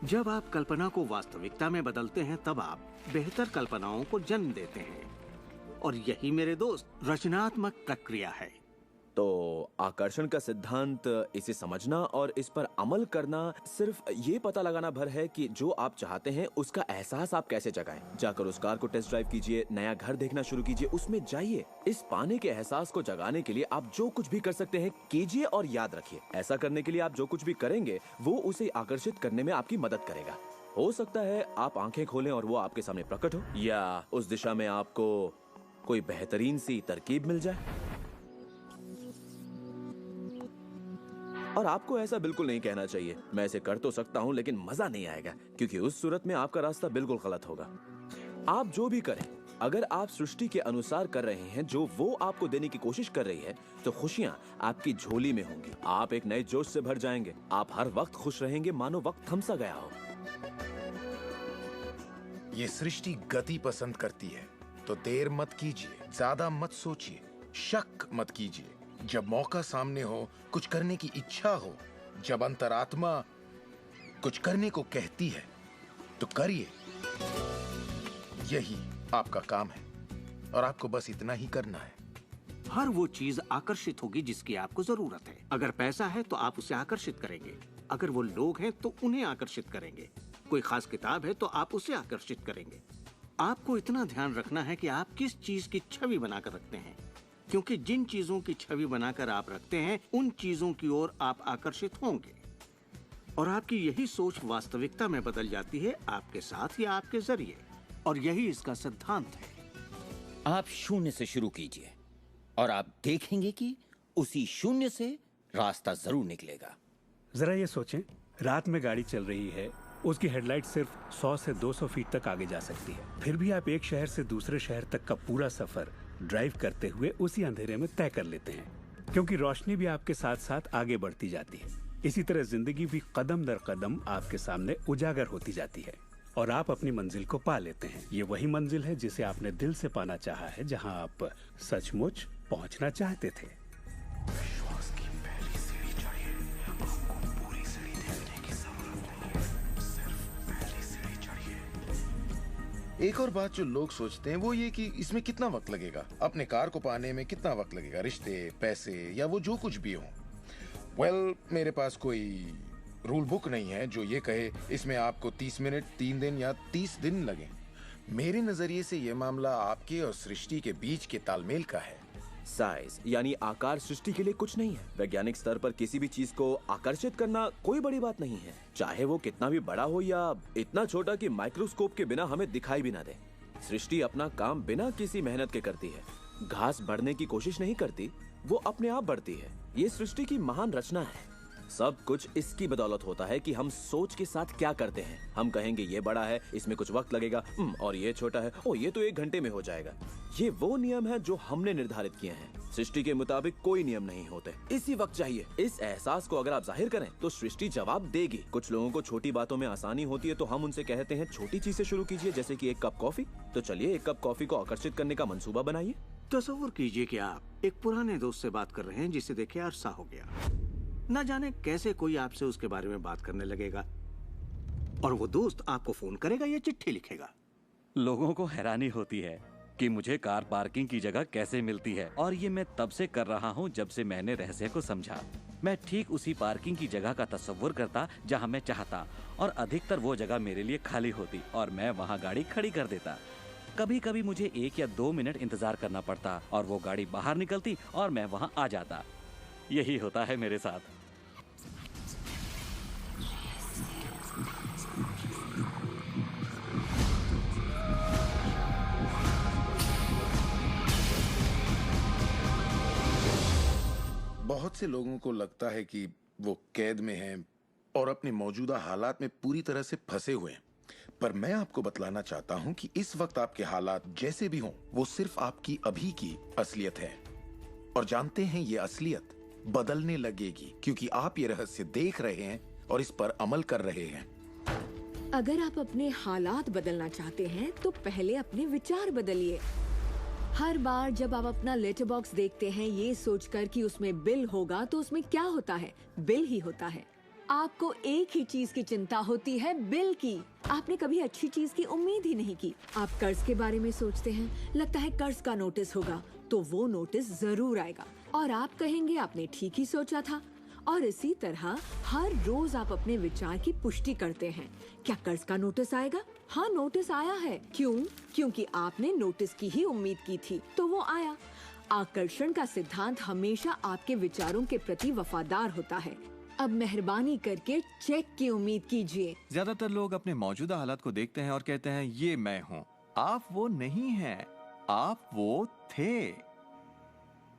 जब आप कल्पना को वास्तविकता में बदलते हैं तब आप बेहतर कल्पनाओं को जन्म देते हैं। और यही मेरे दोस्त रचनात्मक प्रक्रिया है। तो आकर्षण का सिद्धांत, इसे समझना और इस पर अमल करना सिर्फ ये पता लगाना भर है कि जो आप चाहते हैं उसका एहसास आप कैसे जगाएं। जाकर उस कार को टेस्ट ड्राइव कीजिए, नया घर देखना शुरू कीजिए, उसमें जाइए। इस पाने के एहसास को जगाने के लिए आप जो कुछ भी कर सकते हैं कीजिए और याद रखिए, ऐसा करने के लिए आप जो कुछ भी करेंगे वो उसे आकर्षित करने में आपकी मदद करेगा। हो सकता है आप आंखें खोलें और वो आपके सामने प्रकट हो, या उस दिशा में आपको कोई बेहतरीन सी तरकीब मिल जाए। और आपको ऐसा बिल्कुल नहीं कहना चाहिए, मैं इसे कर तो सकता हूं लेकिन मजा नहीं आएगा, क्योंकि उस सूरत में आपका रास्ता बिल्कुल गलत होगा। आप जो भी करें, अगर आप सृष्टि के अनुसार कर रहे हैं जो वो आपको देने की कोशिश कर रही है, तो खुशियां आपकी झोली में होंगी। आप एक नए जोश से भर जाएंगे। आप हर वक्त खुश रहेंगे मानो वक्त थम सा गया हो। ये सृष्टि गति पसंद करती है, तो देर मत कीजिए, ज्यादा मत सोचिए, शक मत कीजिए। जब मौका सामने हो, कुछ करने की इच्छा हो, जब अंतरात्मा कुछ करने को कहती है, तो करिए। यही आपका काम है और आपको बस इतना ही करना है। हर वो चीज आकर्षित होगी जिसकी आपको जरूरत है। अगर पैसा है तो आप उसे आकर्षित करेंगे, अगर वो लोग हैं तो उन्हें आकर्षित करेंगे, कोई खास किताब है तो आप उसे आकर्षित करेंगे। आपको इतना ध्यान रखना है कि आप किस चीज की छवि बनाकर रखते हैं, क्योंकि जिन चीजों की छवि बनाकर आप रखते हैं उन चीजों की ओर आप आकर्षित होंगे। और आपकी यही सोच वास्तविकता में बदल जाती है, आपके साथ या आपके जरिए। और यही इसका सिद्धांत है। आप शून्य से शुरू कीजिए और आप देखेंगे कि उसी शून्य से रास्ता जरूर निकलेगा। जरा ये सोचें, रात में गाड़ी चल रही है, उसकी हेडलाइट सिर्फ 100 से 200 फीट तक आगे जा सकती है, फिर भी आप एक शहर से दूसरे शहर तक का पूरा सफर ड्राइव करते हुए उसी अंधेरे में तय कर लेते हैं, क्योंकि रोशनी भी आपके साथ साथ आगे बढ़ती जाती है। इसी तरह जिंदगी भी कदम दर कदम आपके सामने उजागर होती जाती है। और आप अपनी मंजिल को पा लेते हैं। ये वही मंजिल है जिसे आपने दिल से पाना चाहा है, जहां आप सचमुच पहुंचना चाहते थे। विश्वास की पहली सीढ़ी चढ़िए। आपको पूरी सीढ़ी देखने की जरूरत नहीं है, सिर्फ पहली सीढ़ी चढ़िए। एक और बात जो लोग सोचते हैं वो ये कि इसमें कितना वक्त लगेगा, अपने कार को पाने में कितना वक्त लगेगा, रिश्ते, पैसे या वो जो कुछ भी हो। वेल, मेरे पास कोई रूल बुक नहीं है जो ये कहे इसमें आपको 30 मिनट, 3 दिन या 30 दिन लगे। मेरे नजरिए से ये मामला आपके और सृष्टि के बीच के तालमेल का है। साइज यानी आकार सृष्टि के लिए कुछ नहीं है। वैज्ञानिक स्तर पर किसी भी चीज को आकर्षित करना कोई बड़ी बात नहीं है, चाहे वो कितना भी बड़ा हो या इतना छोटा कि माइक्रोस्कोप के बिना हमें दिखाई भी ना दे। सृष्टि अपना काम बिना किसी मेहनत के करती है। घास बढ़ने की कोशिश नहीं करती, वो अपने आप बढ़ती है। ये सृष्टि की महान रचना है। सब कुछ इसकी बदौलत होता है कि हम सोच के साथ क्या करते हैं। हम कहेंगे ये बड़ा है, इसमें कुछ वक्त लगेगा, और ये छोटा है, ओ ये तो 1 घंटे में हो जाएगा। ये वो नियम है जो हमने निर्धारित किए हैं। सृष्टि के मुताबिक कोई नियम नहीं होते। इसी वक्त चाहिए। इस एहसास को अगर आप जाहिर करें तो सृष्टि जवाब देगी। कुछ लोगों को छोटी बातों में आसानी होती है तो हम उनसे कहते हैं छोटी चीज से शुरू कीजिए, जैसे कि 1 कप कॉफी। तो चलिए 1 कप कॉफी को आकर्षित करने का मंसूबा बनाइए। तस्वीर कीजिए कि आप एक पुराने दोस्त से बात कर रहे हैं जिसे देखे अरसा हो गया। न जाने कैसे कोई आपसे उसके बारे में बात करने लगेगा और वो दोस्त आपको फोन करेगा या चिट्ठी लिखेगा। लोगों को हैरानी होती है कि मुझे कार पार्किंग की जगह कैसे मिलती है, और ये मैं तब से कर रहा हूँ जब से मैंने रहस्य को समझा। मैं ठीक उसी पार्किंग की जगह का तस्वुर करता जहाँ मैं चाहता, और अधिकतर वो जगह मेरे लिए खाली होती और मैं वहाँ गाड़ी खड़ी कर देता। कभी कभी मुझे 1 या 2 मिनट इंतजार करना पड़ता और वो गाड़ी बाहर निकलती और मैं वहाँ आ जाता। यही होता है मेरे साथ। बहुत से लोगों को लगता है कि वो कैद में हैं और अपने मौजूदा हालात में पूरी तरह से फंसे हुए हैं, पर मैं आपको बतलाना चाहता हूं कि इस वक्त आपके हालात जैसे भी हों, वो सिर्फ आपकी अभी की असलियत है। और जानते हैं ये असलियत बदलने लगेगी क्योंकि आप ये रहस्य देख रहे हैं और इस पर अमल कर रहे हैं। अगर आप अपने हालात बदलना चाहते हैं तो पहले अपने विचार बदलिए। हर बार जब आप अपना लेटर बॉक्स देखते हैं ये सोचकर कि उसमें बिल होगा, तो उसमें क्या होता है? बिल ही होता है। आपको एक ही चीज की चिंता होती है, बिल की। आपने कभी अच्छी चीज की उम्मीद ही नहीं की। आप कर्ज के बारे में सोचते हैं, लगता है कर्ज का नोटिस होगा, तो वो नोटिस जरूर आएगा और आप कहेंगे आपने ठीक ही सोचा था। और इसी तरह हर रोज आप अपने विचार की पुष्टि करते हैं। क्या कर्ज का नोटिस आएगा? हाँ, नोटिस आया है। क्यों? क्योंकि आपने नोटिस की ही उम्मीद की थी, तो वो आया। आकर्षण का सिद्धांत हमेशा आपके विचारों के प्रति वफादार होता है। अब मेहरबानी करके चेक की उम्मीद कीजिए। ज्यादातर लोग अपने मौजूदा हालात को देखते हैं और कहते हैं ये मैं हूँ। आप वो नहीं हैं, आप वो थे।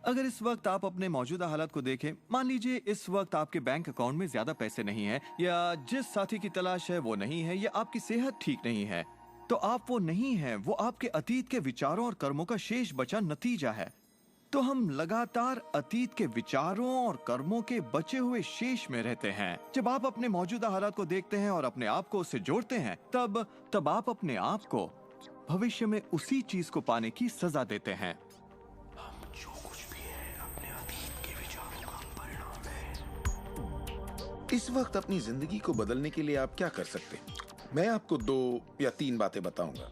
अगर इस वक्त आप अपने मौजूदा हालात को देखें, मान लीजिए इस वक्त आपके बैंक अकाउंट में ज्यादा पैसे नहीं है, या जिस साथी की तलाश है वो नहीं है, या आपकी सेहत ठीक नहीं है, तो आप वो नहीं हैं। वो आपके अतीत के विचारों और कर्मों का शेष बचा नतीजा है। तो हम लगातार अतीत के विचारों और कर्मों के बचे हुए शेष में रहते हैं। जब आप अपने मौजूदा हालात को देखते हैं और अपने आप को उससे जोड़ते हैं, तब आप अपने आप को भविष्य में उसी चीज को पाने की सजा देते हैं। हम जो कुछ भी है अपने अतीत के विचारों का परिणाम है। इस वक्त अपनी जिंदगी को बदलने के लिए आप क्या कर सकते हैं? मैं आपको 2 या 3 बातें बताऊंगा।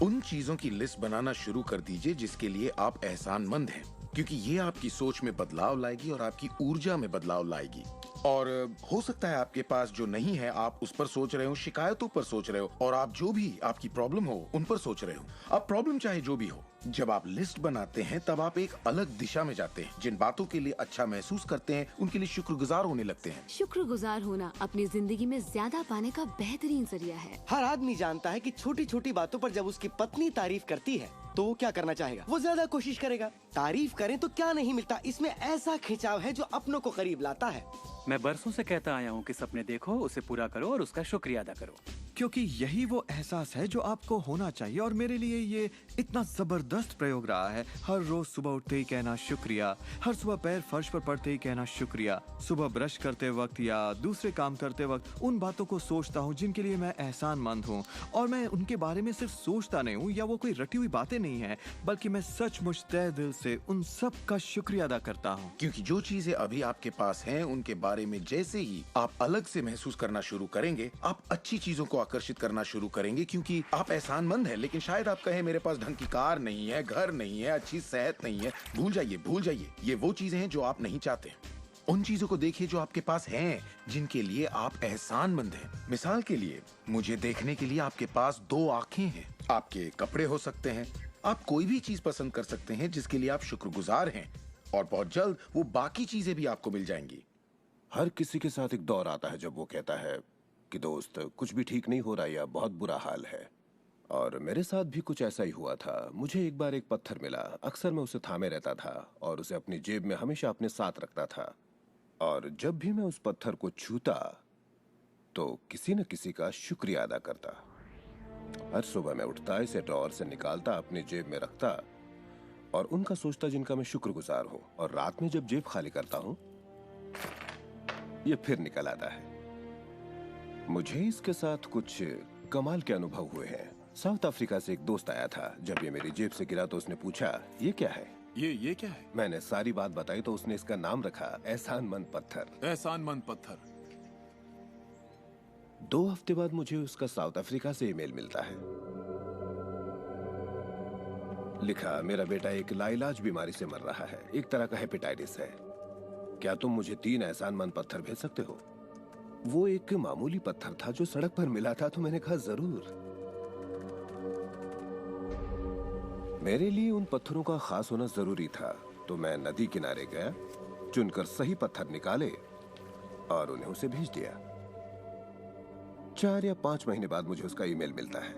उन चीजों की लिस्ट बनाना शुरू कर दीजिए जिसके लिए आप एहसानमंद हैं, क्योंकि ये आपकी सोच में बदलाव लाएगी और आपकी ऊर्जा में बदलाव लाएगी। और हो सकता है आपके पास जो नहीं है आप उस पर सोच रहे हो, शिकायतों पर सोच रहे हो, और आप जो भी आपकी प्रॉब्लम हो उन पर सोच रहे हो। अब प्रॉब्लम चाहे जो भी हो, जब आप लिस्ट बनाते हैं तब आप एक अलग दिशा में जाते हैं। जिन बातों के लिए अच्छा महसूस करते हैं उनके लिए शुक्रगुजार होने लगते हैं। शुक्रगुजार होना अपनी जिंदगी में ज्यादा पाने का बेहतरीन जरिया है। हर आदमी जानता है कि छोटी छोटी बातों पर जब उसकी पत्नी तारीफ करती है तो वो क्या करना चाहेगा? वो ज्यादा कोशिश करेगा। तारीफ करें तो क्या नहीं मिलता, इसमें ऐसा खिंचाव है जो अपनों को करीब लाता है। मैं बरसों से कहता आया हूँ कि सपने देखो, उसे पूरा करो और उसका शुक्रिया अदा करो। क्योंकि यही वो एहसास है जो आपको होना चाहिए। और मेरे लिए ये इतना जबरदस्त प्रयोग रहा है। हर रोज सुबह उठते ही कहना शुक्रिया, हर सुबह पैर फर्श पर पड़ते ही कहना शुक्रिया, सुबह ब्रश करते वक्त या दूसरे काम करते वक्त उन बातों को सोचता हूँ जिनके लिए मैं एहसानमंद हूँ। और मैं उनके बारे में सिर्फ सोचता नहीं हूँ या वो कोई रटी हुई बातें नहीं है, बल्कि मैं सचमुच तहे दिल से उन सब का शुक्रिया अदा करता हूँ। क्योंकि जो चीजें अभी आपके पास हैं, उनके बारे में जैसे ही आप अलग से महसूस करना शुरू करेंगे, आप अच्छी चीजों को आकर्षित करना शुरू करेंगे। क्योंकि आप एहसानमंद हैं, लेकिन शायद आप कहें मेरे पास ढंग की कार नहीं है, घर नहीं है, अच्छी सेहत नहीं है। भूल जाइए, ये वो चीजें हैं जो आप नहीं चाहते। उन चीजों को देखिए जो आपके पास हैं, जिनके लिए आप एहसानमंद हैं। मिसाल के लिए, मुझे देखने के लिए आपके पास 2 आंखें हैं, आपके कपड़े हो सकते हैं, आप कोई भी चीज पसंद कर सकते हैं जिसके लिए आप शुक्रगुजार हैं, और बहुत जल्द वो बाकी चीजें भी आपको मिल जाएंगी। हर किसी के साथ एक दौर आता है जब वो कहता है कि दोस्त कुछ भी ठीक नहीं हो रहा या बहुत बुरा हाल है। और मेरे साथ भी कुछ ऐसा ही हुआ था। मुझे एक बार एक पत्थर मिला। अक्सर मैं उसे थामे रहता था और उसे अपनी जेब में हमेशा अपने साथ रखता था। और जब भी मैं उस पत्थर को छूता तो किसी न किसी का शुक्रिया अदा करता। हर सुबह मैं उठता, इसे ड्रॉअर से निकालता, अपनी जेब में रखता और उनका सोचता जिनका मैं शुक्रगुजार हूँ। और रात में जब जेब खाली करता हूँ, ये फिर निकल आता है। मुझे इसके साथ कुछ कमाल के अनुभव हुए हैं। साउथ अफ्रीका से एक दोस्त आया था। जब ये मेरी जेब से गिरा तो उसने पूछा, ये क्या है? ये क्या है? मैंने सारी बात बताई तो उसने इसका नाम रखा एहसानमंद पत्थर। एहसानमंद पत्थर। 2 हफ्ते बाद मुझे उसका साउथ अफ्रीका से ईमेल मिलता है। लिखा, मेरा बेटा एक लाइलाज बीमारी से मर रहा है, एक तरह का हेपेटाइटिस है। क्या तुम मुझे 3 एहसानमंद पत्थर भेज सकते हो? वो एक मामूली पत्थर था जो सड़क पर मिला था, तो मैंने कहा जरूर। मेरे लिए उन पत्थरों का खास होना जरूरी था, तो मैं नदी किनारे गया, चुनकर सही पत्थर निकाले और उन्हें उसे भेज दिया। 4 या 5 महीने बाद मुझे उसका ईमेल मिलता है।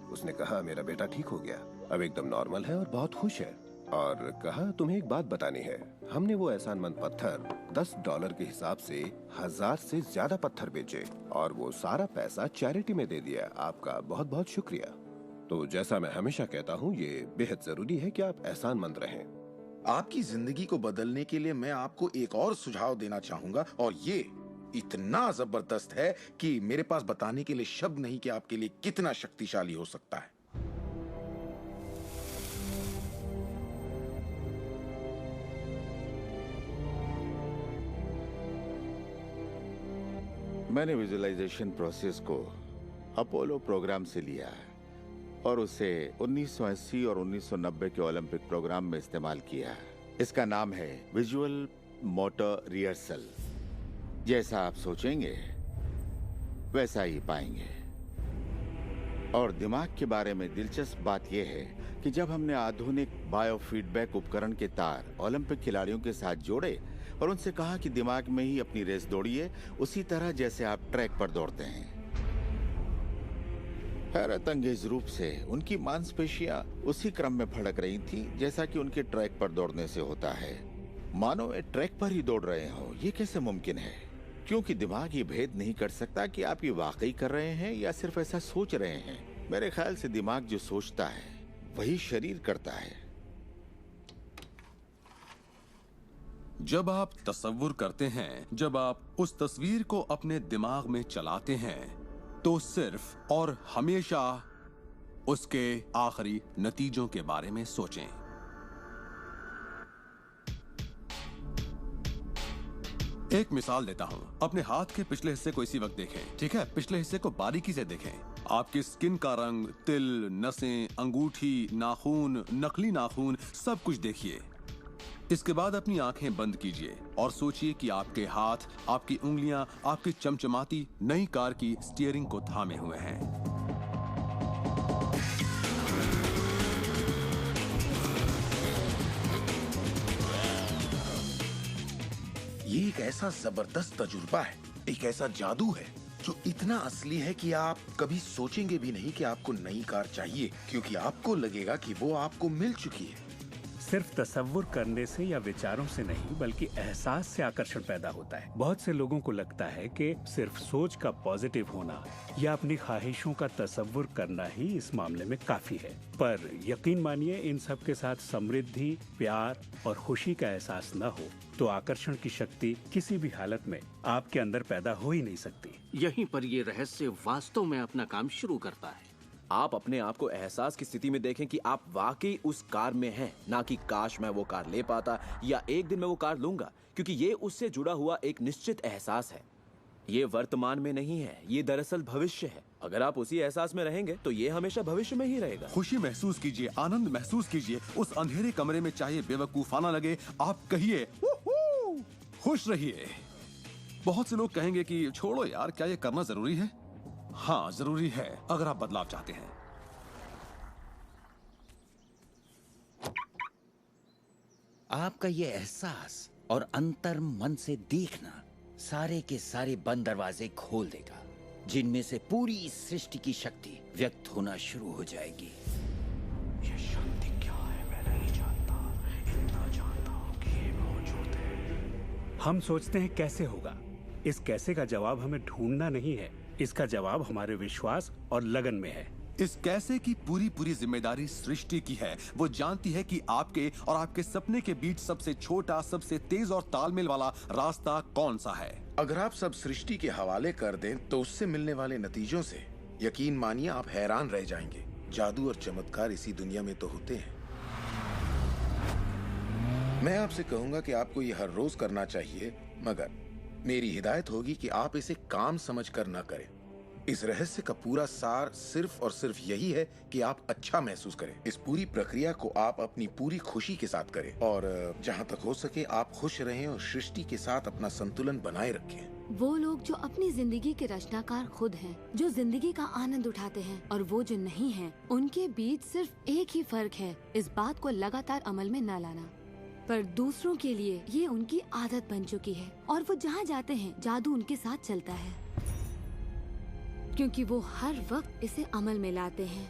उसने कहा मेरा बेटा ठीक हो गया, अब एकदम नॉर्मल है और बहुत खुश है। और कहा तुम्हें एक बात बतानी है, हमने वो एहसानमंद पत्थर $10 के हिसाब से 1000 से ज्यादा पत्थर बेचे और वो सारा पैसा चैरिटी में दे दिया। आपका बहुत बहुत शुक्रिया। तो जैसा मैं हमेशा कहता हूँ, ये बेहद जरूरी है कि आप एहसानमंद रहें। आपकी जिंदगी को बदलने के लिए मैं आपको एक और सुझाव देना चाहूंगा, और ये इतना जबरदस्त है कि मेरे पास बताने के लिए शब्द नहीं कि आपके लिए कितना शक्तिशाली हो सकता है। मैंने विजुअलाइजेशन प्रोसेस को अपोलो प्रोग्राम से लिया है और उसे 1980 और 1990 के ओलंपिक प्रोग्राम में इस्तेमाल किया है। इसका नाम है विजुअल मोटर रिहर्सल। जैसा आप सोचेंगे वैसा ही पाएंगे। और दिमाग के बारे में दिलचस्प बात यह है कि जब हमने आधुनिक बायोफीडबैक उपकरण के तार ओलंपिक खिलाड़ियों के साथ जोड़े और उनसे कहा कि दिमाग में ही अपनी रेस दौड़िए, उसी तरह जैसे आप ट्रैक पर दौड़ते हैं। हैरत अंगेज रूप से उनकी मांसपेशियां उसी क्रम में फड़क रही थी जैसा कि उनके ट्रैक पर दौड़ने से होता है, मानो वे ट्रैक पर ही दौड़ रहे हो। ये कैसे मुमकिन है? क्योंकि दिमाग ये भेद नहीं कर सकता कि आप ये वाकई कर रहे हैं या सिर्फ ऐसा सोच रहे हैं। मेरे ख्याल से दिमाग जो सोचता है वही शरीर करता है। जब आप तसव्वुर करते हैं, जब आप उस तस्वीर को अपने दिमाग में चलाते हैं, तो सिर्फ और हमेशा उसके आखिरी नतीजों के बारे में सोचें। एक मिसाल देता हूं। अपने हाथ के पिछले हिस्से को इसी वक्त देखें, ठीक है? पिछले हिस्से को बारीकी से देखें। आपकी स्किन का रंग, तिल, नसें, अंगूठी, नाखून, नकली नाखून, सब कुछ देखिए। इसके बाद अपनी आंखें बंद कीजिए और सोचिए कि आपके हाथ, आपकी उंगलियां, आपकी चमचमाती नई कार की स्टीयरिंग को थामे हुए हैं। ये एक ऐसा जबरदस्त तजुर्बा है, एक ऐसा जादू है जो इतना असली है कि आप कभी सोचेंगे भी नहीं कि आपको नई कार चाहिए, क्योंकि आपको लगेगा कि वो आपको मिल चुकी है। सिर्फ तसव्वुर करने से या विचारों से नहीं बल्कि एहसास से आकर्षण पैदा होता है। बहुत से लोगों को लगता है कि सिर्फ सोच का पॉजिटिव होना या अपनी ख्वाहिशों का तसव्वुर करना ही इस मामले में काफी है, पर यकीन मानिए इन सब के साथ समृद्धि, प्यार और खुशी का एहसास न हो तो आकर्षण की शक्ति किसी भी हालत में आपके अंदर पैदा हो ही नहीं सकती। यहीं पर ये रहस्य वास्तव में अपना काम शुरू करता है। आप अपने आप को एहसास की स्थिति में देखें कि आप वाकई उस कार में हैं, ना कि काश मैं वो कार ले पाता या एक दिन मैं वो कार लूंगा, क्योंकि ये उससे जुड़ा हुआ एक निश्चित एहसास है। ये वर्तमान में नहीं है, ये दरअसल भविष्य है। अगर आप उसी एहसास में रहेंगे तो ये हमेशा भविष्य में ही रहेगा। खुशी महसूस कीजिए, आनंद महसूस कीजिए। उस अंधेरे कमरे में चाहे बेवकूफाना लगे, आप कहिए वूहू, खुश रहिए। बहुत से लोग कहेंगे कि छोड़ो यार, क्या ये करना जरूरी है? हाँ, जरूरी है अगर आप बदलाव चाहते हैं। आपका ये एहसास और अंतर मन से देखना सारे के सारे बंद दरवाजे खोल देगा, जिनमें से पूरी इस सृष्टि की शक्ति व्यक्त होना शुरू हो जाएगी। ये शांति क्या है मैं नहीं जानता, इतना जानता हूँ कि ये मौजूद है। हम सोचते हैं कैसे होगा। इस कैसे का जवाब हमें ढूंढना नहीं है, इसका जवाब हमारे विश्वास और लगन में है। इस कैसे की पूरी जिम्मेदारी सृष्टि की है। वो जानती है कि आपके और आपके सपने के बीच सबसे छोटा, सबसे तेज और तालमेल वाला रास्ता कौन सा है। अगर आप सब सृष्टि के हवाले कर दें तो उससे मिलने वाले नतीजों से यकीन मानिए आप हैरान रह जाएंगे। जादू और चमत्कार इसी दुनिया में तो होते हैं। मैं आपसे कहूंगा कि आपको ये हर रोज करना चाहिए, मगर मेरी हिदायत होगी कि आप इसे काम समझकर न करें। इस रहस्य का पूरा सार सिर्फ और सिर्फ यही है कि आप अच्छा महसूस करें। इस पूरी प्रक्रिया को आप अपनी पूरी खुशी के साथ करें और जहां तक हो सके आप खुश रहें और सृष्टि के साथ अपना संतुलन बनाए रखें। वो लोग जो अपनी जिंदगी के रचनाकार खुद हैं, जो जिंदगी का आनंद उठाते हैं, और वो जो नहीं हैं, उनके बीच सिर्फ एक ही फर्क है, इस बात को लगातार अमल में न लाना। पर दूसरों के लिए ये उनकी आदत बन चुकी है और वो जहाँ जाते हैं जादू उनके साथ चलता है, क्योंकि वो हर वक्त इसे अमल में लाते हैं,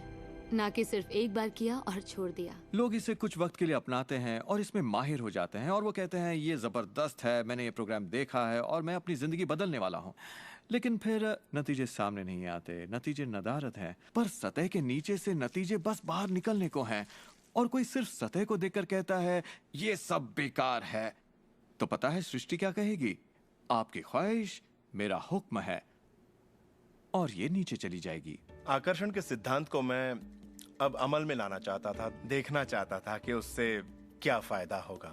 ना कि सिर्फ एक बार किया और छोड़ दिया। लोग इसे कुछ वक्त के लिए अपनाते हैं और इसमें माहिर हो जाते हैं और वो कहते हैं ये जबरदस्त है, मैंने ये प्रोग्राम देखा है और मैं अपनी जिंदगी बदलने वाला हूँ। लेकिन फिर नतीजे सामने नहीं आते, नतीजे नदारद हैं। पर सतह के नीचे से नतीजे बस बाहर निकलने को हैं और कोई सिर्फ सतह को देखकर कहता है ये सब बेकार है। तो पता है सृष्टि क्या कहेगी? आपकी ख्वाहिश मेरा हुक्म है, और ये नीचे चली जाएगी। आकर्षण के सिद्धांत को मैं अब अमल में लाना चाहता था, देखना चाहता था कि उससे क्या फायदा होगा।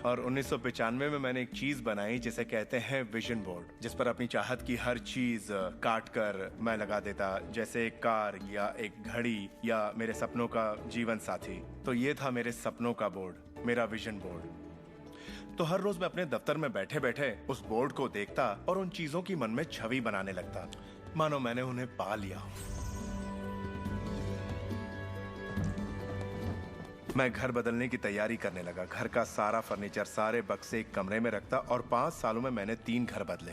और 1995 में मैंने एक चीज बनाई जिसे कहते हैं विजन बोर्ड, जिस पर अपनी चाहत की हर चीज काट कर मैं लगा देता, जैसे एक कार या एक घड़ी या मेरे सपनों का जीवन साथी। तो ये था मेरे सपनों का बोर्ड, मेरा विजन बोर्ड। तो हर रोज मैं अपने दफ्तर में बैठे बैठे उस बोर्ड को देखता और उन चीजों की मन में छवि बनाने लगता, मानो मैंने उन्हें पा लिया हो। मैं घर बदलने की तैयारी करने लगा। घर का सारा फर्नीचर, सारे बक्से एक कमरे में रखता और 5 सालों में मैंने 3 घर बदले।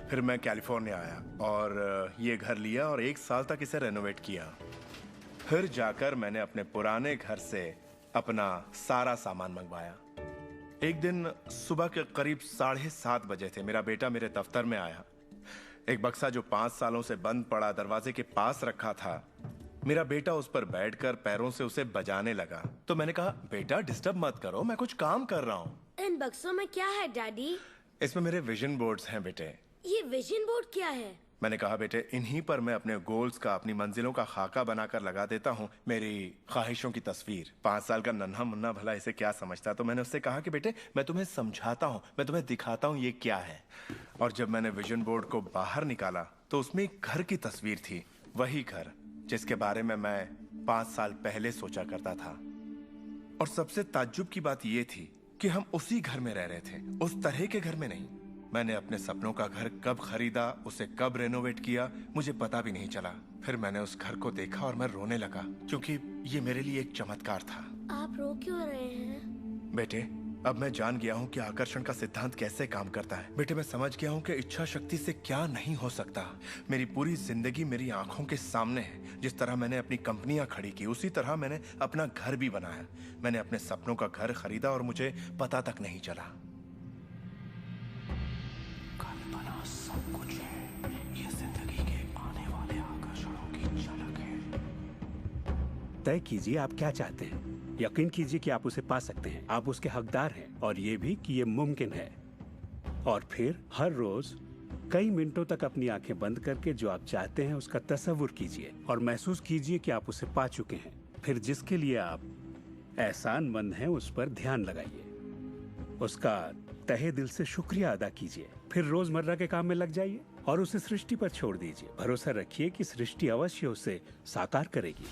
फिर मैं कैलिफोर्निया आया और ये घर लिया और 1 साल तक इसे रेनोवेट किया। फिर जाकर मैंने अपने पुराने घर से अपना सारा सामान मंगवाया। एक दिन सुबह के करीब 7:30 बजे थे। मेरा बेटा मेरे दफ्तर में आया। एक बक्सा जो 5 सालों से बंद पड़ा दरवाजे के पास रखा था, मेरा बेटा उस पर बैठकर पैरों से उसे बजाने लगा। तो मैंने कहा, बेटा डिस्टर्ब मत करो, मैं कुछ काम कर रहा हूँ। इन बक्सों में क्या है डैडी? इसमें मेरे विजन बोर्ड्स हैं बेटे। ये विजन बोर्ड क्या है? मैंने कहा, बेटे इन्हीं पर मैं अपने गोल्स का, अपनी मंजिलों का खाका बनाकर लगा देता हूँ, मेरी ख्वाहिशों की तस्वीर। 5 साल का नन्हा मुन्ना भला इसे क्या समझता। तो मैंने उससे कहा कि बेटे मैं तुम्हें समझाता हूँ, मैं तुम्हें दिखाता हूँ ये क्या है। और जब मैंने विजन बोर्ड को बाहर निकाला तो उसमें एक घर की तस्वीर थी, वही घर जिसके बारे में मैं 5 साल पहले सोचा करता था। और सबसे ताज्जुब की बात यह थी कि हम उसी घर में रह रहे थे, उस तरह के घर में नहीं। मैंने अपने सपनों का घर कब खरीदा, उसे कब रेनोवेट किया, मुझे पता भी नहीं चला। फिर मैंने उस घर को देखा और मैं रोने लगा, क्योंकि ये मेरे लिए एक चमत्कार था। आप रो क्यों रहे हैं? बेटे अब मैं जान गया हूँ कि आकर्षण का सिद्धांत कैसे काम करता है। बेटे, मैं समझ गया हूँ कि इच्छा शक्ति से क्या नहीं हो सकता। मेरी पूरी जिंदगी मेरी आंखों के सामने है। जिस तरह मैंने अपनी कंपनियां खड़ी की, उसी तरह मैंने अपना घर भी बनाया। मैंने अपने सपनों का घर खरीदा और मुझे पता तक नहीं चला। कल्पना सब कुछ है। ये जिंदगी के आने वाले आकर्षणों की झलक है। तय कीजिए आप क्या चाहते हैं। यकीन कीजिए कि आप उसे पा सकते हैं। आप उसके हकदार हैं और ये भी कि ये मुमकिन है। और फिर हर रोज कई मिनटों तक अपनी आंखें बंद करके जो आप चाहते हैं उसका तसव्वुर कीजिए और महसूस कीजिए कि आप उसे पा चुके हैं। फिर जिसके लिए आप एहसानमंद हैं उस पर ध्यान लगाइए, उसका तहे दिल से शुक्रिया अदा कीजिए। फिर रोजमर्रा के काम में लग जाइए और उसे सृष्टि पर छोड़ दीजिए। भरोसा रखिए कि सृष्टि अवश्य उसे साकार करेगी।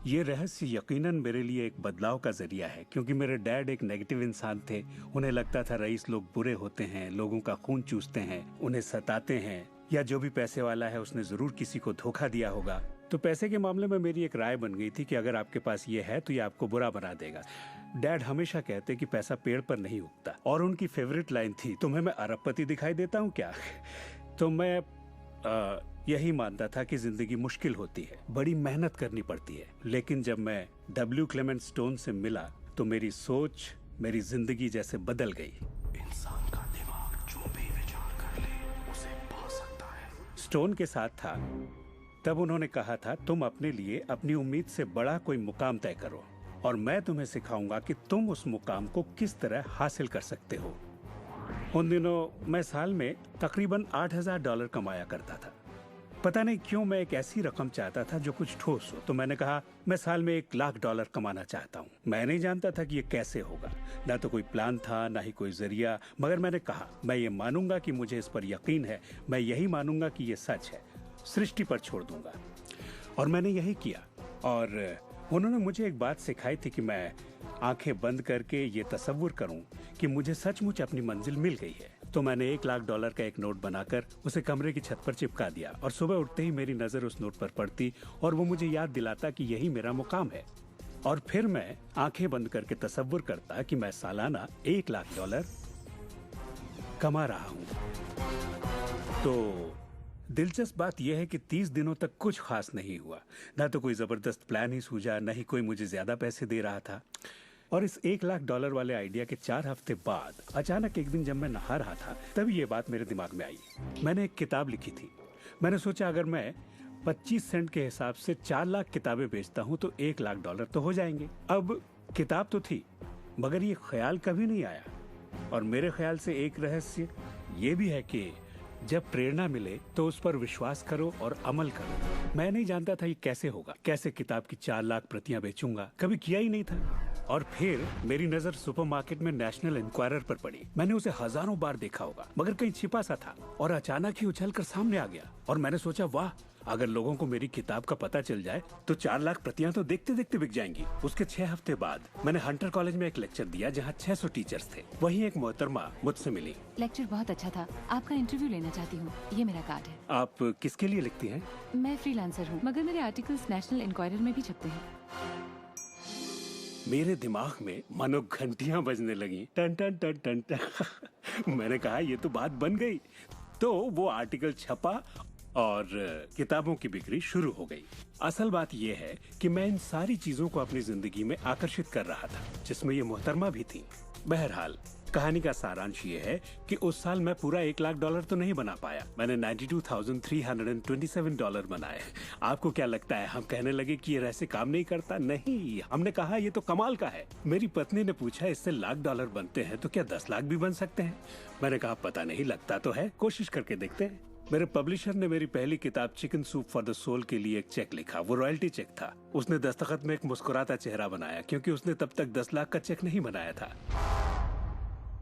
ये रहस्य यकीनन मेरे लिए एक बदलाव का जरिया है, क्योंकि मेरे डैड एक नेगेटिव इंसान थे। उन्हें लगता था रईस लोग बुरे होते हैं, लोगों का खून चूसते हैं, उन्हें सताते हैं, या जो भी पैसे वाला है उसने जरूर किसी को धोखा दिया होगा। तो पैसे के मामले में मेरी एक राय बन गई थी कि अगर आपके पास ये है तो ये आपको बुरा बना देगा। डैड हमेशा कहते कि पैसा पेड़ पर नहीं उगता, और उनकी फेवरेट लाइन थी, तुम्हें मैं अरबपति दिखाई देता हूँ क्या? तो मैं यही मानता था कि जिंदगी मुश्किल होती है, बड़ी मेहनत करनी पड़ती है। लेकिन जब मैं W. क्लेमेंट स्टोन से मिला तो मेरी सोच, मेरी जिंदगी जैसे बदल गई। इंसान का दिमाग जो भी विचार कर ले उसे पा सकता है। स्टोन के साथ था तब उन्होंने कहा था, तुम अपने लिए अपनी उम्मीद से बड़ा कोई मुकाम तय करो और मैं तुम्हें सिखाऊंगा कि तुम उस मुकाम को किस तरह हासिल कर सकते हो। उन दिनों मैं साल में तकरीबन $8,000 कमाया करता था। पता नहीं क्यों मैं एक ऐसी रकम चाहता था जो कुछ ठोस हो। तो मैंने कहा मैं साल में $1,00,000 कमाना चाहता हूँ। मैं नहीं जानता था कि ये कैसे होगा, ना तो कोई प्लान था ना ही कोई जरिया, मगर मैंने कहा मैं ये मानूंगा कि मुझे इस पर यकीन है, मैं यही मानूंगा कि ये सच है, सृष्टि पर छोड़ दूंगा। और मैंने यही किया। और उन्होंने मुझे एक बात सिखाई थी कि मैं आंखें बंद करके ये तसव्वुर करूं कि मुझे सचमुच अपनी मंजिल मिल गई है। तो मैंने $1,00,000 का एक नोट बनाकर उसे कमरे की छत पर चिपका दिया और सुबह उठते ही मेरी नजर उस नोट पर पड़ती और वो मुझे याद दिलाता कि यही मेरा मुकाम है। और फिर मैं आंखें बंद करके तसव्वुर करता कि मैं सालाना $1,00,000 कमा रहा हूं। तो दिलचस्प बात यह है कि 30 दिनों तक कुछ खास नहीं हुआ। ना तो कोई जबरदस्त प्लान ही सूझा, ना ही कोई मुझे ज्यादा पैसे दे रहा था। और इस $1,00,000 वाले आइडिया के 4 हफ्ते बाद अचानक एक दिन जब मैं नहा रहा था तभी ये बात मेरे दिमाग में आई। मैंने एक किताब लिखी थी। मैंने सोचा अगर मैं 25 सेंट के हिसाब से 4 लाख किताबें बेचता हूँ तो $1,00,000 तो हो जाएंगे। अब किताब तो थी, मगर ये ख्याल कभी नहीं आया। और मेरे ख्याल से एक रहस्य ये भी है कि जब प्रेरणा मिले तो उस पर विश्वास करो और अमल करो। मैं नहीं जानता था ये कैसे होगा, कैसे किताब की 4 लाख प्रतियां बेचूंगा, कभी किया ही नहीं था। और फिर मेरी नजर सुपरमार्केट में नेशनल इंक्वायरर पर पड़ी। मैंने उसे हजारों बार देखा होगा, मगर कहीं छिपा सा था और अचानक ही उछलकर सामने आ गया। और मैंने सोचा वाह, अगर लोगों को मेरी किताब का पता चल जाए तो 4 लाख प्रतियां तो देखते देखते बिक जाएंगी। उसके 6 हफ्ते बाद मैंने हंटर कॉलेज में एक लेक्चर दिया जहाँ 600 टीचर्स थे। वहीं एक मोहतरमा मुझसे मिली। लेक्चर बहुत अच्छा था, आपका इंटरव्यू लेना चाहती हूँ, ये मेरा कार्ड है। आप किसके लिए लिखती हैं? मैं फ्रीलांसर हूँ, मगर मेरे आर्टिकल्स नेशनल इंक्वायरर में भी छपते हैं। मेरे दिमाग में मानो घंटियां बजने लगी, टन टन टन टन टन। मैंने कहा ये तो बात बन गई। तो वो आर्टिकल छपा और किताबों की बिक्री शुरू हो गई। असल बात यह है कि मैं इन सारी चीजों को अपनी जिंदगी में आकर्षित कर रहा था, जिसमें ये मोहतरमा भी थी। बहरहाल कहानी का सारांश ये है कि उस साल मैं पूरा $1,00,000 तो नहीं बना पाया। मैंने $92,327 बनाए। आपको क्या लगता है हम कहने लगे कि ये रहस्य काम नहीं करता? नहीं, हमने कहा ये तो कमाल का है। मेरी पत्नी ने पूछा इससे $1,00,000 बनते हैं तो क्या 10 लाख भी बन सकते हैं? मैंने कहा पता नहीं, लगता तो है, कोशिश करके देखते हैं। मेरे पब्लिशर ने मेरी पहली किताब chicken soup for the soul के लिए एक चेक लिखा। वो रॉयल्टी चेक था। उसने दस्तखत में एक मुस्कुराता चेहरा बनाया, क्योंकि उसने तब तक 10 लाख का चेक नहीं बनाया था।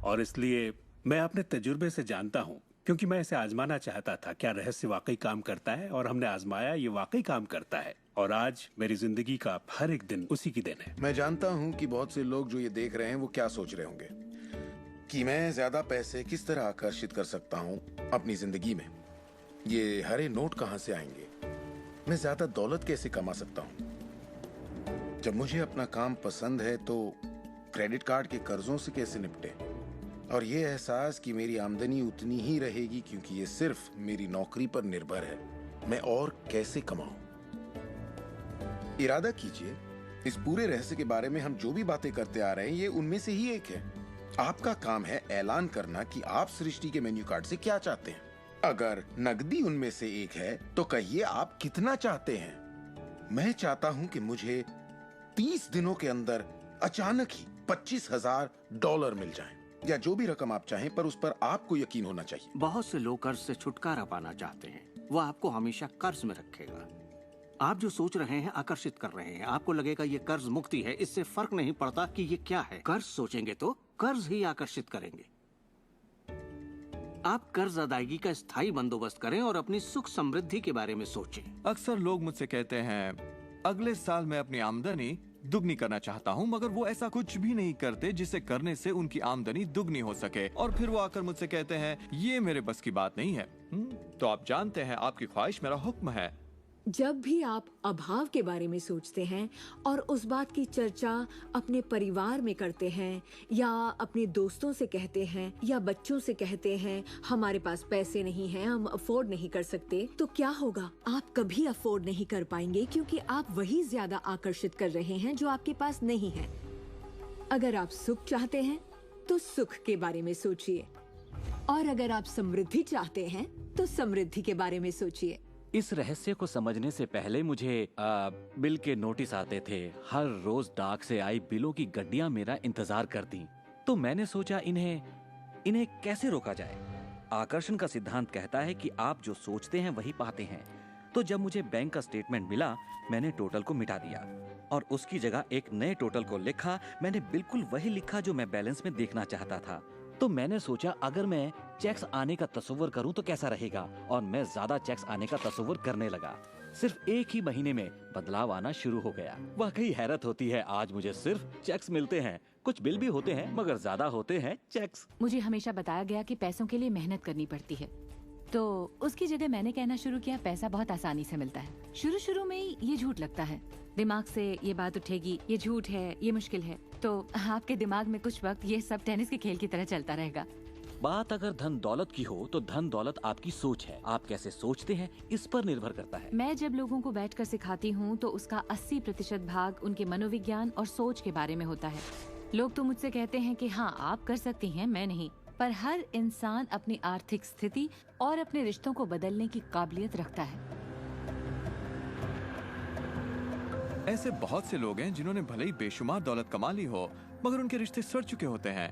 और इसलिए मैं अपने तजुर्बे से जानता हूँ, क्योंकि मैं इसे आजमाना चाहता था, क्या रहस्य वाकई काम करता है। और हमने आजमाया, ये वाकई काम करता है। और आज मेरी जिंदगी का हर एक दिन उसी की दिन है। मैं जानता हूँ कि बहुत से लोग जो ये देख रहे हैं वो क्या सोच रहे होंगे। कि मैं ज्यादा पैसे किस तरह आकर्षित कर सकता हूँ अपनी जिंदगी में। ये हरे नोट कहाँ से आएंगे, मैं ज्यादा दौलत कैसे कमा सकता हूँ। जब मुझे अपना काम पसंद है तो क्रेडिट कार्ड के कर्जों से कैसे निपटे, और ये एहसास कि मेरी आमदनी उतनी ही रहेगी क्योंकि ये सिर्फ मेरी नौकरी पर निर्भर है, मैं और कैसे कमाऊं। इरादा कीजिए, इस पूरे रहस्य के बारे में हम जो भी बातें करते आ रहे हैं ये उनमें से ही एक है। आपका काम है ऐलान करना कि आप सृष्टि के मेन्यू कार्ड से क्या चाहते हैं। अगर नकदी उनमें से एक है तो कहिए आप कितना चाहते हैं। मैं चाहता हूं कि मुझे 30 दिनों के अंदर अचानक ही $25,000 मिल जाएं, या जो भी रकम आप चाहें, पर उस पर आपको यकीन होना चाहिए। बहुत से लोग कर्ज से छुटकारा पाना चाहते हैं, वो आपको हमेशा कर्ज में रखेगा। आप जो सोच रहे हैं आकर्षित कर रहे हैं, आपको लगेगा ये कर्ज मुक्ति है, इससे फर्क नहीं पड़ता कि ये क्या है। कर्ज सोचेंगे तो कर्ज ही आकर्षित करेंगे। आप कर्ज अदायगी का स्थायी बंदोबस्त करें और अपनी सुख समृद्धि के बारे में सोचें। अक्सर लोग मुझसे कहते हैं अगले साल मैं अपनी आमदनी दुगनी करना चाहता हूँ, मगर वो ऐसा कुछ भी नहीं करते जिसे करने से उनकी आमदनी दुगनी हो सके, और फिर वो आकर मुझसे कहते हैं ये मेरे बस की बात नहीं है। तो आप जानते हैं आपकी ख्वाहिश मेरा हुक्म है। जब भी आप अभाव के बारे में सोचते हैं और उस बात की चर्चा अपने परिवार में करते हैं, या अपने दोस्तों से कहते हैं, या बच्चों से कहते हैं हमारे पास पैसे नहीं हैं, हम अफोर्ड नहीं कर सकते, तो क्या होगा? आप कभी अफोर्ड नहीं कर पाएंगे, क्योंकि आप वही ज्यादा आकर्षित कर रहे हैं जो आपके पास नहीं है। अगर आप सुख चाहते हैं तो सुख के बारे में सोचिए, और अगर आप समृद्धि चाहते हैं तो समृद्धि के बारे में सोचिए। इस रहस्य को समझने से पहले मुझे बिल के नोटिस आते थे। हर रोज डाक से आई बिलों की गड्डियां मेरा इंतजार करती। तो मैंने सोचा इन्हें कैसे रोका जाए। आकर्षण का सिद्धांत कहता है कि आप जो सोचते हैं वही पाते हैं। तो जब मुझे बैंक का स्टेटमेंट मिला, मैंने टोटल को मिटा दिया और उसकी जगह एक नए टोटल को लिखा। मैंने बिल्कुल वही लिखा जो मैं बैलेंस में देखना चाहता था। तो मैंने सोचा अगर मैं चेक्स आने का तस्वीर करूं तो कैसा रहेगा, और मैं ज्यादा चेक्स आने का तस्वीर करने लगा। सिर्फ एक ही महीने में बदलाव आना शुरू हो गया। वाकई हैरत होती है, आज मुझे सिर्फ चेक्स मिलते हैं। कुछ बिल भी होते हैं मगर ज्यादा होते हैं चेक्स। मुझे हमेशा बताया गया कि पैसों के लिए मेहनत करनी पड़ती है, तो उसकी जगह मैंने कहना शुरू किया पैसा बहुत आसानी से मिलता है। शुरू में ये झूठ लगता है, दिमाग से ये बात उठेगी ये झूठ है, ये मुश्किल है, तो आपके दिमाग में कुछ वक्त ये सब टेनिस के खेल की तरह चलता रहेगा। बात अगर धन दौलत की हो तो धन दौलत आपकी सोच है। आप कैसे सोचते हैं इस पर निर्भर करता है। मैं जब लोगों को बैठकर सिखाती हूँ तो उसका 80% भाग उनके मनोविज्ञान और सोच के बारे में होता है। लोग तो मुझसे कहते हैं कि हाँ आप कर सकती हैं, मैं नहीं। पर हर इंसान अपनी आर्थिक स्थिति और अपने रिश्तों को बदलने की काबिलियत रखता है। ऐसे बहुत से लोग हैं जिन्होंने भले ही बेशुमार दौलत कमा ली हो, मगर उनके रिश्ते सड़ चुके होते हैं,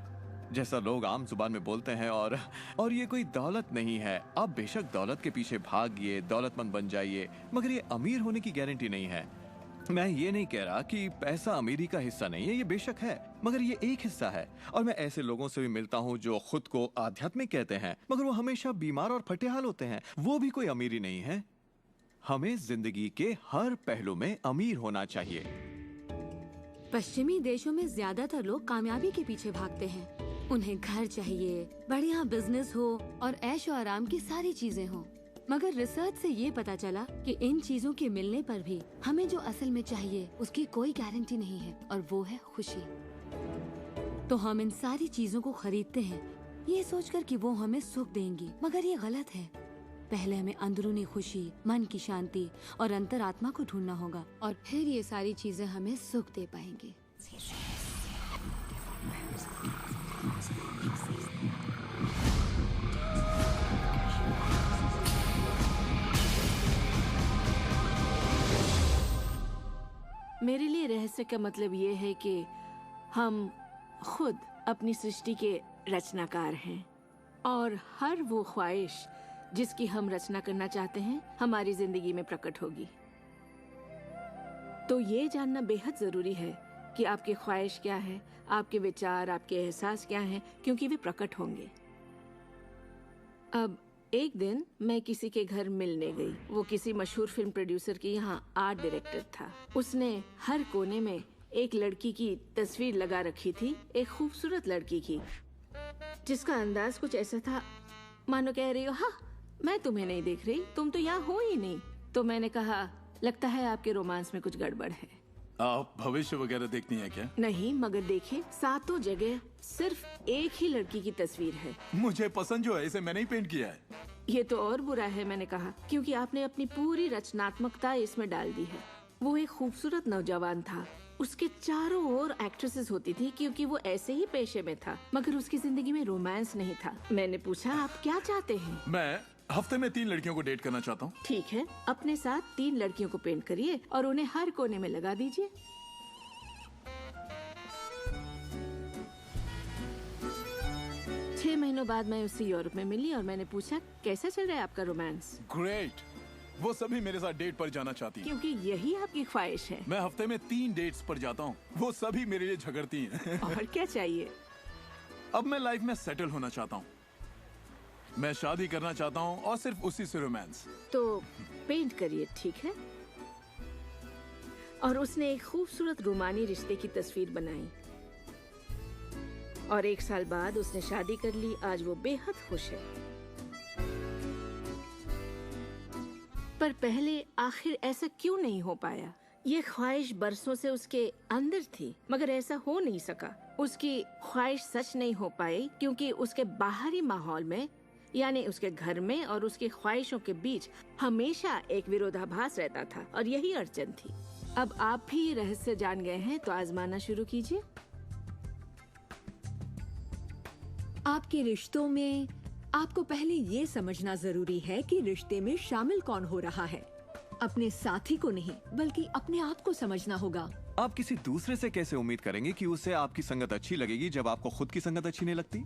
जैसा लोग आम जुबान में बोलते हैं। और ये कोई दौलत नहीं है। आप बेशक दौलत के पीछे भागिए, दौलतमंद बन जाइए, मगर ये अमीर होने की गारंटी नहीं है। मैं ये नहीं कह रहा कि पैसा अमीरी का हिस्सा नहीं है, ये बेशक है, मगर ये एक हिस्सा है। और मैं ऐसे लोगों से भी मिलता हूँ जो खुद को आध्यात्मिक कहते हैं, मगर वो हमेशा बीमार और फटेहाल होते हैं। वो भी कोई अमीरी नहीं है। हमें जिंदगी के हर पहलू में अमीर होना चाहिए। पश्चिमी देशों में ज्यादातर लोग कामयाबी के पीछे भागते हैं। उन्हें घर चाहिए, बढ़िया बिजनेस हो और ऐशो आराम की सारी चीजें हो। मगर रिसर्च से ये पता चला कि इन चीजों के मिलने पर भी हमें जो असल में चाहिए उसकी कोई गारंटी नहीं है, और वो है खुशी। तो हम इन सारी चीजों को खरीदते हैं ये सोचकर कि वो हमें सुख देंगी, मगर ये गलत है। पहले हमें अंदरूनी खुशी, मन की शांति और अंतरात्मा को ढूंढना होगा, और फिर ये सारी चीजें हमें सुख दे पाएंगी। मेरे लिए रहस्य का मतलब ये है कि हम खुद अपनी सृष्टि के रचनाकार हैं, और हर वो ख्वाहिश जिसकी हम रचना करना चाहते हैं हमारी जिंदगी में प्रकट होगी। तो ये जानना बेहद जरूरी है कि आपकी ख्वाहिश क्या है, आपके विचार, आपके एहसास क्या हैं, क्योंकि वे प्रकट होंगे। अब एक दिन मैं किसी के घर मिलने गई। वो किसी मशहूर फिल्म प्रोड्यूसर की यहाँ आर्ट डायरेक्टर था। उसने हर कोने में एक लड़की की तस्वीर लगा रखी थी, एक खूबसूरत लड़की की। जिसका अंदाज कुछ ऐसा था मानो कह रही हो, हाँ मैं तुम्हें नहीं देख रही, तुम तो यहाँ हो ही नहीं। तो मैंने कहा, लगता है आपके रोमांस में कुछ गड़बड़ है। आप भविष्य वगैरह देखती हैं क्या? नहीं, मगर देखिए सातों जगह सिर्फ एक ही लड़की की तस्वीर है। मुझे पसंद जो है इसे मैंने ही पेंट किया है। ये तो और बुरा है, मैंने कहा, क्योंकि आपने अपनी पूरी रचनात्मकता इसमें डाल दी है। वो एक खूबसूरत नौजवान था, उसके चारों ओर एक्ट्रेसेस होती थी क्योंकि वो ऐसे ही पेशे में था, मगर उसकी जिंदगी में रोमांस नहीं था। मैंने पूछा, आप क्या चाहते हैं? मैं हफ्ते में 3 लड़कियों को डेट करना चाहता हूँ। ठीक है, अपने साथ 3 लड़कियों को पेंट करिए और उन्हें हर कोने में लगा दीजिए। छह महीनों बाद मैं उससे यूरोप में मिली और मैंने पूछा, कैसा चल रहा है आपका रोमांस? ग्रेट। वो सभी मेरे साथ डेट पर जाना चाहती हैं। क्योंकि यही आपकी ख्वाहिश है। मैं हफ्ते में 3 डेट्स पर जाता हूँ, वो सभी मेरे लिए झगड़ती हैं। और क्या चाहिए? अब मैं लाइफ में सेटल होना चाहता हूँ, मैं शादी करना चाहता हूँ और सिर्फ उसी से रोमांस। तो पेंट करिए, ठीक है? और उसने एक खूबसूरत रोमानी रिश्ते की तस्वीर बनाई और 1 साल बाद उसने शादी कर ली। आज वो बेहद खुश है। पर पहले आखिर ऐसा क्यों नहीं हो पाया? ये ख्वाहिश बरसों से उसके अंदर थी, मगर ऐसा हो नहीं सका। उसकी ख्वाहिश सच नहीं हो पाई क्योंकि उसके बाहरी माहौल में, यानी उसके घर में और उसकी ख्वाहिशों के बीच हमेशा एक विरोधाभास रहता था और यही अड़चन थी। अब आप भी ये रहस्य जान गए हैं तो आजमाना शुरू कीजिए। आपके रिश्तों में आपको पहले ये समझना जरूरी है कि रिश्ते में शामिल कौन हो रहा है। अपने साथी को नहीं, बल्कि अपने आप को समझना होगा। आप किसी दूसरे से कैसे उम्मीद करेंगे कि उसे आपकी संगत अच्छी लगेगी जब आपको खुद की संगत अच्छी नहीं लगती?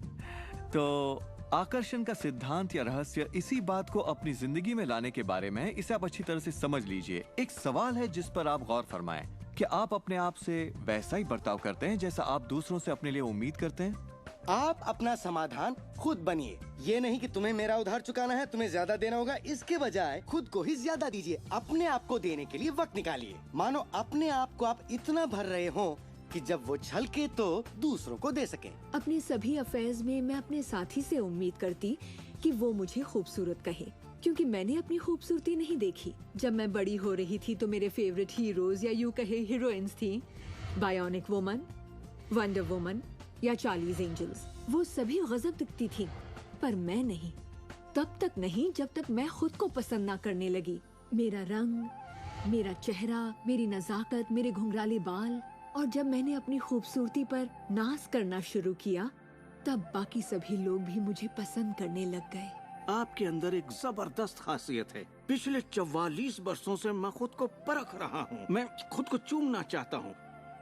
तो आकर्षण का सिद्धांत या रहस्य इसी बात को अपनी जिंदगी में लाने के बारे में है। इसे आप अच्छी तरह से समझ लीजिए। एक सवाल है जिस पर आप गौर फरमाएं कि आप अपने आप से वैसा ही बर्ताव करते हैं जैसा आप दूसरों से अपने लिए उम्मीद करते हैं। आप अपना समाधान खुद बनिए। ये नहीं कि तुम्हें मेरा उधार चुकाना है, तुम्हें ज्यादा देना होगा। इसके बजाय खुद को ही ज्यादा दीजिए। अपने आप को देने के लिए वक्त निकालिए। मानो अपने आप को आप इतना भर रहे हो कि जब वो छलके तो दूसरों को दे सके। अपने सभी अफेयर्स में मैं अपने साथी से उम्मीद करती कि वो मुझे खूबसूरत कहे, क्योंकि मैंने अपनी खूबसूरती नहीं देखी। जब मैं बड़ी हो रही थी तो मेरे फेवरेट हीरोज या यूं कहे हीरोइंस थी, बायोनिक वुमन, वंडर वुमन या चार्लीज एंजल्स। वो सभी गजब दिखती थी, पर मैं नहीं। तब तक नहीं जब तक मैं खुद को पसंद ना करने लगी। मेरा रंग, मेरा चेहरा, मेरी नजाकत, मेरे घुंघराले बाल। और जब मैंने अपनी खूबसूरती पर नाज करना शुरू किया, तब बाकी सभी लोग भी मुझे पसंद करने लग गए। आपके अंदर एक जबरदस्त खासियत है। पिछले 44 वर्षों से मैं खुद को परख रहा हूँ। मैं खुद को चूमना चाहता हूँ।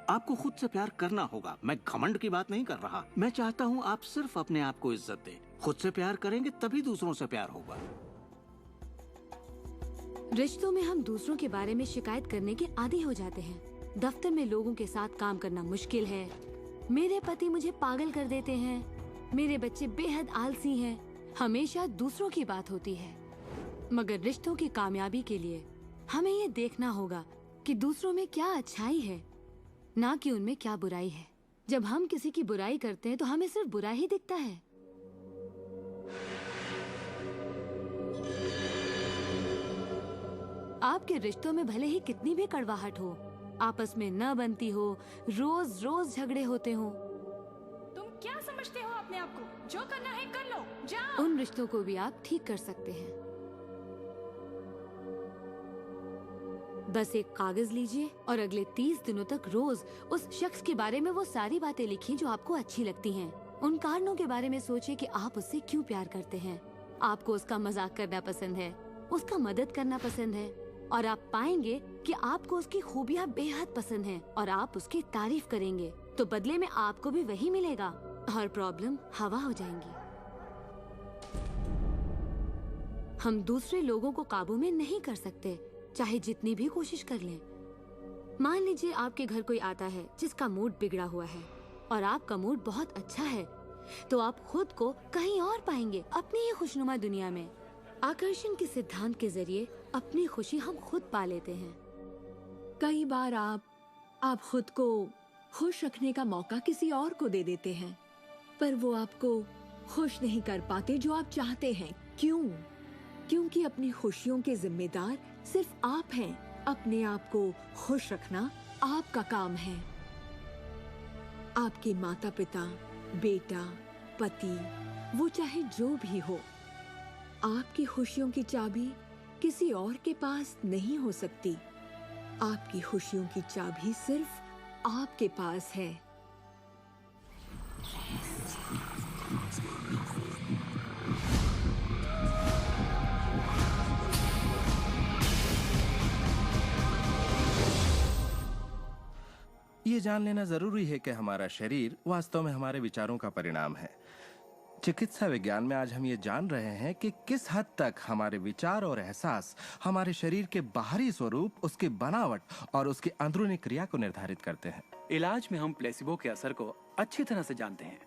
आपको खुद से प्यार करना होगा। मैं घमंड की बात नहीं कर रहा। मैं चाहता हूँ आप सिर्फ अपने आप को इज्जत दें। खुद से प्यार करेंगे तभी दूसरों से प्यार होगा। रिश्तों में हम दूसरों के बारे में शिकायत करने के आदी हो जाते हैं। दफ्तर में लोगों के साथ काम करना मुश्किल है। मेरे पति मुझे पागल कर देते हैं। मेरे बच्चे बेहद आलसी हैं। हमेशा दूसरों की बात होती है। मगर रिश्तों की कामयाबी के लिए हमें ये देखना होगा कि दूसरों में क्या अच्छाई है, ना कि उनमें क्या बुराई है। जब हम किसी की बुराई करते हैं तो हमें सिर्फ बुरा ही दिखता है। आपके रिश्तों में भले ही कितनी भी कड़वाहट हो, आपस में न बनती हो, रोज रोज झगड़े होते हो, तुम क्या समझते हो अपने आप को? जो करना है कर लो, जाओ। उन रिश्तों को भी आप ठीक कर सकते हैं। बस एक कागज लीजिए और अगले 30 दिनों तक रोज उस शख्स के बारे में वो सारी बातें लिखिए जो आपको अच्छी लगती हैं। उन कारणों के बारे में सोचिए कि आप उससे क्यों प्यार करते हैं। आपको उसका मजाक करना पसंद है, उसका मदद करना पसंद है, और आप पाएंगे कि आपको उसकी खूबियां बेहद पसंद हैं और आप उसकी तारीफ करेंगे तो बदले में आपको भी वही मिलेगा और प्रॉब्लम हवा हो जाएंगी। हम दूसरे लोगों को काबू में नहीं कर सकते, चाहे जितनी भी कोशिश कर लें। मान लीजिए आपके घर कोई आता है जिसका मूड बिगड़ा हुआ है और आपका मूड बहुत अच्छा है, तो आप खुद को कहीं और पाएंगे, अपनी ही खुशनुमा दुनिया में। आकर्षण के सिद्धांत के जरिए अपनी खुशी हम खुद पा लेते हैं। कई बार आप खुद को खुश रखने का मौका किसी और को दे देते हैं, पर वो आपको खुश नहीं कर पाते जो आप चाहते हैं। क्यों? क्योंकि अपनी खुशियों के जिम्मेदार सिर्फ आप हैं। अपने आप को खुश रखना आपका काम है। आपके माता पिता, बेटा, पति, वो चाहे जो भी हो, आपकी खुशियों की चाबी किसी और के पास नहीं हो सकती। आपकी खुशियों की चाबी सिर्फ आपके पास है। ये जान लेना जरूरी है कि हमारा शरीर वास्तव में हमारे विचारों का परिणाम है। चिकित्सा विज्ञान में आज हम ये जान रहे हैं कि किस हद तक हमारे विचार और एहसास हमारे शरीर के बाहरी स्वरूप, उसकी बनावट और उसकी अंदरूनी क्रिया को निर्धारित करते हैं। इलाज में हम प्लेसिबो के असर को अच्छी तरह से जानते हैं।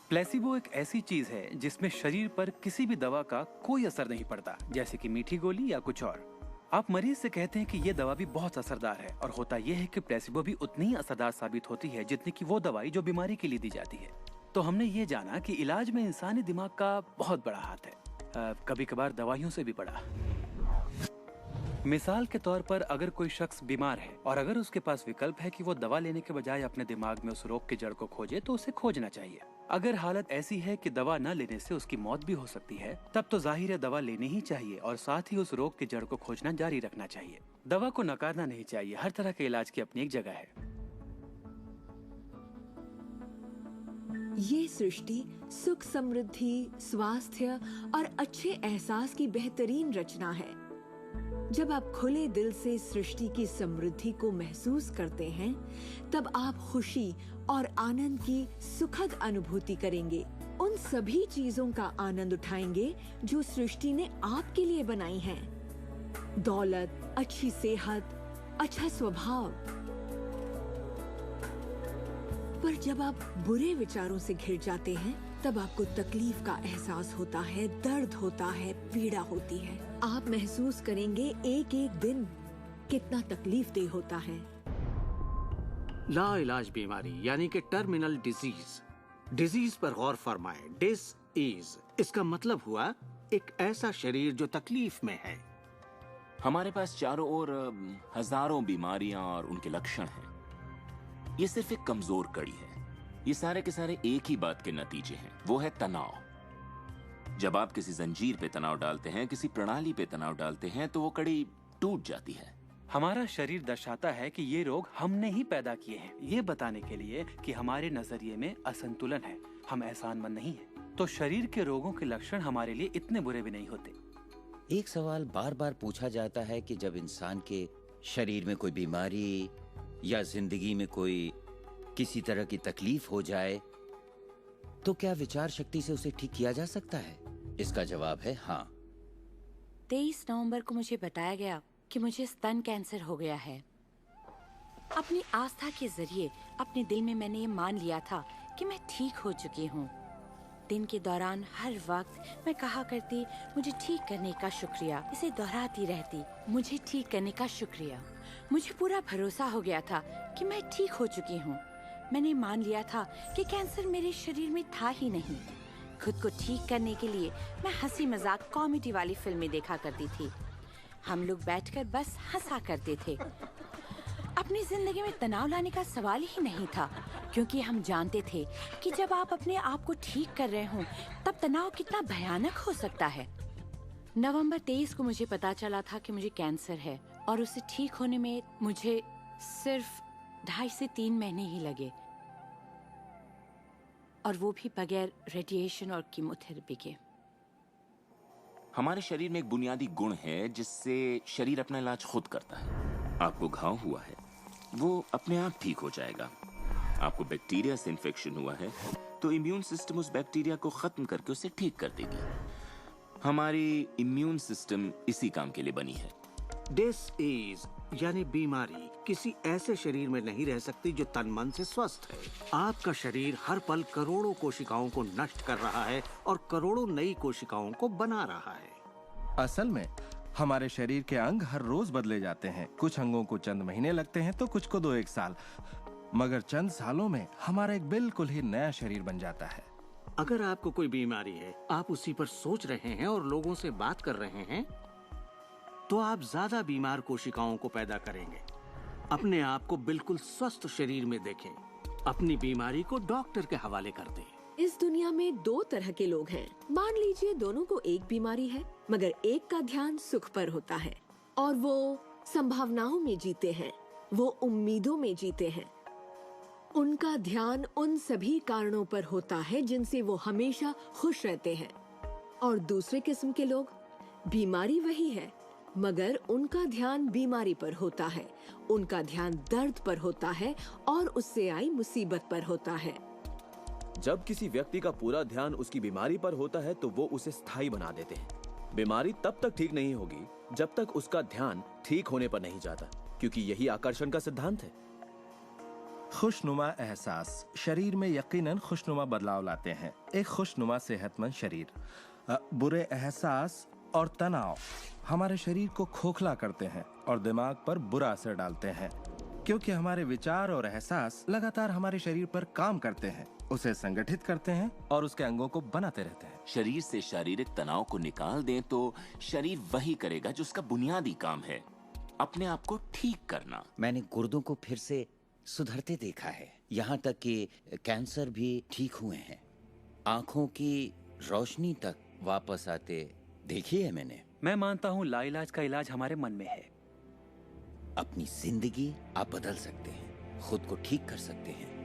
प्लेसिबो एक ऐसी चीज है जिसमें शरीर पर किसी भी दवा का कोई असर नहीं पड़ता, जैसे कि मीठी गोली या कुछ और। आप मरीज से कहते हैं कि ये दवा भी बहुत असरदार है, और होता यह है कि प्लेसिबो भी उतनी ही असरदार साबित होती है जितनी कि वो दवाई जो बीमारी के लिए दी जाती है। तो हमने ये जाना कि इलाज में इंसानी दिमाग का बहुत बड़ा हाथ है, कभी कभार दवाइयों से भी बड़ा। मिसाल के तौर पर अगर कोई शख्स बीमार है और अगर उसके पास विकल्प है कि वो दवा लेने के बजाय अपने दिमाग में उस रोग की जड़ को खोजे, तो उसे खोजना चाहिए। अगर हालत ऐसी है कि दवा न लेने से उसकी मौत भी हो सकती है, तब तो जाहिर है दवा लेनी ही चाहिए और साथ ही उस रोग की जड़ को खोजना जारी रखना चाहिए। दवा को नकारना नहीं चाहिए। हर तरह के इलाज की अपनी एक जगह है। ये सृष्टि सुख, समृद्धि, स्वास्थ्य और अच्छे एहसास की बेहतरीन रचना है। जब आप खुले दिल से सृष्टि की समृद्धि को महसूस करते हैं, तब आप खुशी और आनंद की सुखद अनुभूति करेंगे। उन सभी चीजों का आनंद उठाएंगे जो सृष्टि ने आपके लिए बनाई हैं। दौलत, अच्छी सेहत, अच्छा स्वभाव। पर जब आप बुरे विचारों से घिर जाते हैं, तब आपको तकलीफ का एहसास होता है, दर्द होता है, पीड़ा होती है। आप महसूस करेंगे एक एक दिन कितना तकलीफदेह होता है। लाइलाज बीमारी यानी कि टर्मिनल डिजीज पर गौर फरमाएं। डिस इसका मतलब हुआ एक ऐसा शरीर जो तकलीफ में है। हमारे पास चारों ओर हजारों बीमारियां और उनके लक्षण हैं। ये सिर्फ एक कमजोर कड़ी है। ये सारे के सारे एक ही बात के नतीजे हैं, वो है तनाव। जब आप किसी जंजीर पे तनाव डालते हैं, किसी प्रणाली पे तनाव डालते हैं, तो वो कड़ी टूट जाती है। हमारा शरीर दर्शाता है कि ये रोग हमने ही पैदा किए हैं, ये बताने के लिए कि हमारे नजरिए में असंतुलन है, हम एहसानमंद नहीं हैं। तो शरीर के रोगों के लक्षण हमारे लिए इतने बुरे भी नहीं होते। एक सवाल बार बार पूछा जाता है कि जब इंसान के शरीर में कोई बीमारी या जिंदगी में कोई किसी तरह की तकलीफ हो जाए, तो क्या विचार शक्ति से उसे ठीक किया जा सकता है? इसका जवाब है हाँ। 23 नवंबर को मुझे बताया गया कि मुझे स्तन कैंसर हो गया है। अपनी आस्था के जरिए अपने दिल में मैंने ये मान लिया था कि मैं ठीक हो चुकी हूँ। दिन के दौरान हर वक्त मैं कहा करती, मुझे ठीक करने का शुक्रिया। इसे दोहराती रहती, मुझे ठीक करने का शुक्रिया। मुझे पूरा भरोसा हो गया था कि मैं ठीक हो चुकी हूँ। मैंने मान लिया था कि कैंसर मेरे शरीर में था ही नहीं। खुद को ठीक करने के लिए मैं हंसी मजाक कॉमेडी वाली फिल्में देखा करती थी। हम लोग बैठकर बस हंसा करते थे। अपनी जिंदगी में तनाव लाने का सवाल ही नहीं था, क्योंकि हम जानते थे कि जब आप अपने आप को ठीक कर रहे हों, तब तनाव कितना भयानक हो सकता है। नवंबर 23 को मुझे पता चला था कि मुझे कैंसर है, और उसे ठीक होने में मुझे सिर्फ 2.5 से 3 महीने ही लगे, और वो भी बगैर रेडिएशन और कीमोथेरेपी के। हमारे शरीर में एक बुनियादी गुण है जिससे शरीर अपना इलाज खुद करता है। आपको घाव हुआ है, वो अपने आप ठीक हो जाएगा। आपको बैक्टीरिया से इन्फेक्शन हुआ है, तो इम्यून सिस्टम उस बैक्टीरिया को खत्म करके उसे ठीक कर देगी। हमारी इम्यून सिस्टम इसी काम के लिए बनी है। डिसीज यानी बीमारी किसी ऐसे शरीर में नहीं रह सकती जो तन मन से स्वस्थ है। आपका शरीर हर पल करोड़ों कोशिकाओं को नष्ट कर रहा है और करोड़ों नई कोशिकाओं को बना रहा है। असल में हमारे शरीर के अंग हर रोज बदले जाते हैं। कुछ अंगों को चंद महीने लगते हैं तो कुछ को 2-1 साल, मगर चंद सालों में हमारा एक बिल्कुल ही नया शरीर बन जाता है। अगर आपको कोई बीमारी है, आप उसी पर सोच रहे हैं और लोगों से बात कर रहे हैं, तो आप ज्यादा बीमार कोशिकाओं को पैदा करेंगे। अपने आप को बिल्कुल स्वस्थ शरीर में देखें। अपनी बीमारी को डॉक्टर के हवाले कर दें। इस दुनिया में दो तरह के लोग हैं। मान लीजिए दोनों को एक बीमारी है, मगर एक का ध्यान सुख पर होता है और वो संभावनाओं में जीते हैं, वो उम्मीदों में जीते हैं। उनका ध्यान उन सभी कारणों पर होता है जिनसे वो हमेशा खुश रहते हैं। और दूसरे किस्म के लोग, बीमारी वही है मगर उनका ध्यान बीमारी पर होता है, उनका ध्यान दर्द पर होता है और उससे आई मुसीबत पर होता है। जब किसी व्यक्ति का पूरा ध्यान उसकी बीमारी पर होता है तो वो उसे स्थायी बना देते हैं। बीमारी तब तक ठीक नहीं होगी जब तक उसका ध्यान ठीक होने पर नहीं जाता, क्योंकि यही आकर्षण का सिद्धांत है। खुशनुमा एहसास शरीर में यकीनन खुशनुमा बदलाव लाते हैं। एक खुशनुमा सेहतमंद शरीर। बुरे एहसास और तनाव हमारे शरीर को खोखला करते हैं और दिमाग पर बुरा असर डालते हैं, क्योंकि हमारे विचार और एहसास लगातार हमारे शरीर पर काम करते हैं, उसे संगठित करते हैं और उसके अंगों को बनाते रहते हैं। शरीर से शारीरिक तनाव को निकाल दें तो शरीर वही करेगा जो उसका बुनियादी काम है, अपने आप को ठीक करना। मैंने गुर्दों को फिर से सुधरते देखा है, यहाँ तक कि कैंसर भी ठीक हुए हैं। आंखों की रोशनी तक वापस आते देखी है मैंने। मैं मानता हूँ लाइलाज का इलाज हमारे मन में है। अपनी जिंदगी आप बदल सकते हैं, खुद को ठीक कर सकते हैं।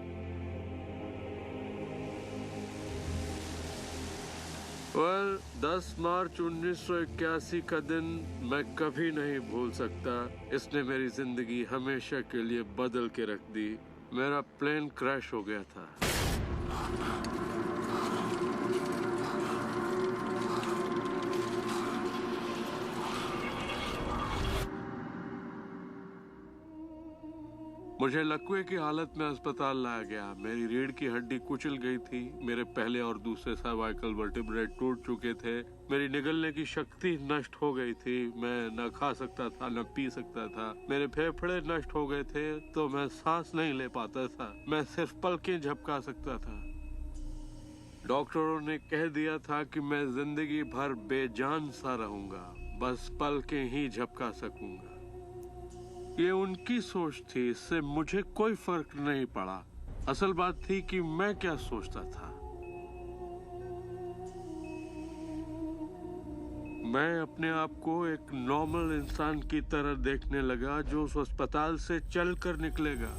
और 10 मार्च 1981 का दिन मैं कभी नहीं भूल सकता। इसने मेरी जिंदगी हमेशा के लिए बदल के रख दी। मेरा प्लेन क्रैश हो गया था। मुझे लकवे की हालत में अस्पताल लाया गया। मेरी रीढ़ की हड्डी कुचल गई थी। मेरे पहले और दूसरे सर्वाइकल वर्टिब्रे टूट चुके थे। मेरी निगलने की शक्ति नष्ट हो गई थी। मैं न खा सकता था न पी सकता था। मेरे फेफड़े नष्ट हो गए थे तो मैं सांस नहीं ले पाता था। मैं सिर्फ पलकें झपका सकता था। डॉक्टरों ने कह दिया था कि मैं जिंदगी भर बेजान सा रहूंगा, बस पलकें ही झपका सकूंगा। ये उनकी सोच थी, इससे मुझे कोई फर्क नहीं पड़ा। असल बात थी कि मैं क्या सोचता था। मैं अपने आप को एक नॉर्मल इंसान की तरह देखने लगा जो उस अस्पताल से चलकर निकलेगा।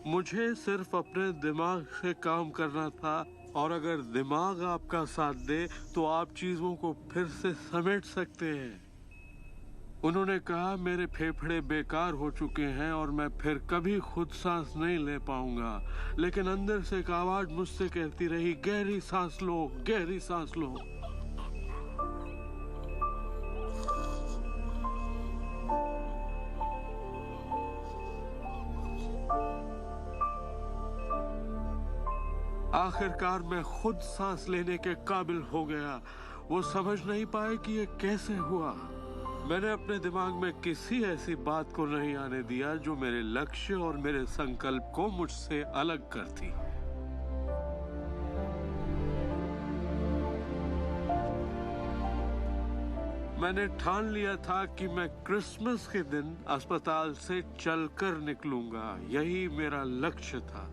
मुझे सिर्फ अपने दिमाग से काम करना था, और अगर दिमाग आपका साथ दे तो आप चीजों को फिर से समेट सकते हैं। उन्होंने कहा मेरे फेफड़े बेकार हो चुके हैं और मैं फिर कभी खुद सांस नहीं ले पाऊंगा, लेकिन अंदर से एक आवाज मुझसे कहती रही, गहरी सांस लो, गहरी सांस लो। आखिरकार मैं खुद सांस लेने के काबिल हो गया। वो समझ नहीं पाए कि ये कैसे हुआ। मैंने अपने दिमाग में किसी ऐसी बात को नहीं आने दिया जो मेरे लक्ष्य और मेरे संकल्प को मुझसे अलग करती। मैंने ठान लिया था कि मैं क्रिसमस के दिन अस्पताल से चलकर निकलूंगा। यही मेरा लक्ष्य था।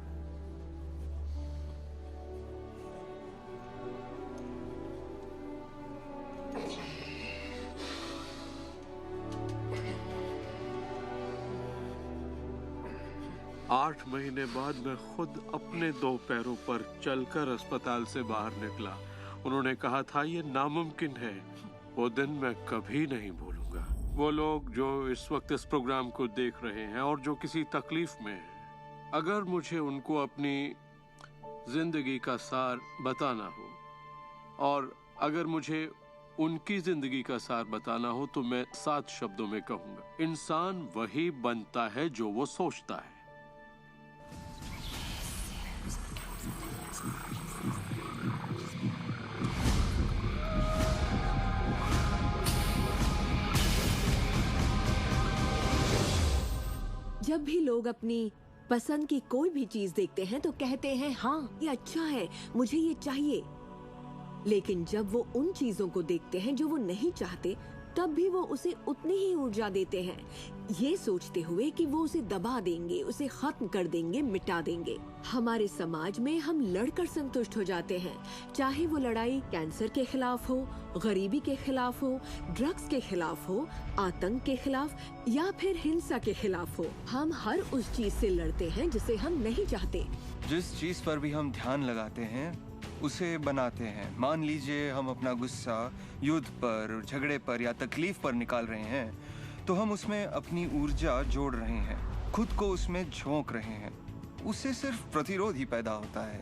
आठ महीने बाद मैं खुद अपने 2 पैरों पर चलकर अस्पताल से बाहर निकला। उन्होंने कहा था ये नामुमकिन है। वो दिन मैं कभी नहीं भूलूंगा। वो लोग जो इस वक्त इस प्रोग्राम को देख रहे हैं और जो किसी तकलीफ में हैं, अगर मुझे उनको अपनी जिंदगी का सार बताना हो और अगर मुझे उनकी जिंदगी का सार बताना हो तो मैं 7 शब्दों में कहूंगा, इंसान वही बनता है जो वो सोचता है। जब भी लोग अपनी पसंद की कोई भी चीज देखते हैं तो कहते हैं हाँ ये अच्छा है, मुझे ये चाहिए। लेकिन जब वो उन चीजों को देखते हैं जो वो नहीं चाहते, तब भी वो उसे उतनी ही ऊर्जा देते हैं, ये सोचते हुए कि वो उसे दबा देंगे, उसे खत्म कर देंगे, मिटा देंगे। हमारे समाज में हम लड़कर संतुष्ट हो जाते हैं, चाहे वो लड़ाई कैंसर के खिलाफ हो, गरीबी के खिलाफ हो, ड्रग्स के खिलाफ हो, आतंक के खिलाफ या फिर हिंसा के खिलाफ हो। हम हर उस चीज से लड़ते हैं जिसे हम नहीं चाहते। जिस चीज पर भी हम ध्यान लगाते हैं उसे बनाते हैं। मान लीजिए हम अपना गुस्सा युद्ध पर, झगड़े पर या तकलीफ पर निकाल रहे हैं, तो हम उसमें अपनी ऊर्जा जोड़ रहे हैं, खुद को उसमें झोंक रहे हैं। उससे सिर्फ प्रतिरोध ही पैदा होता है।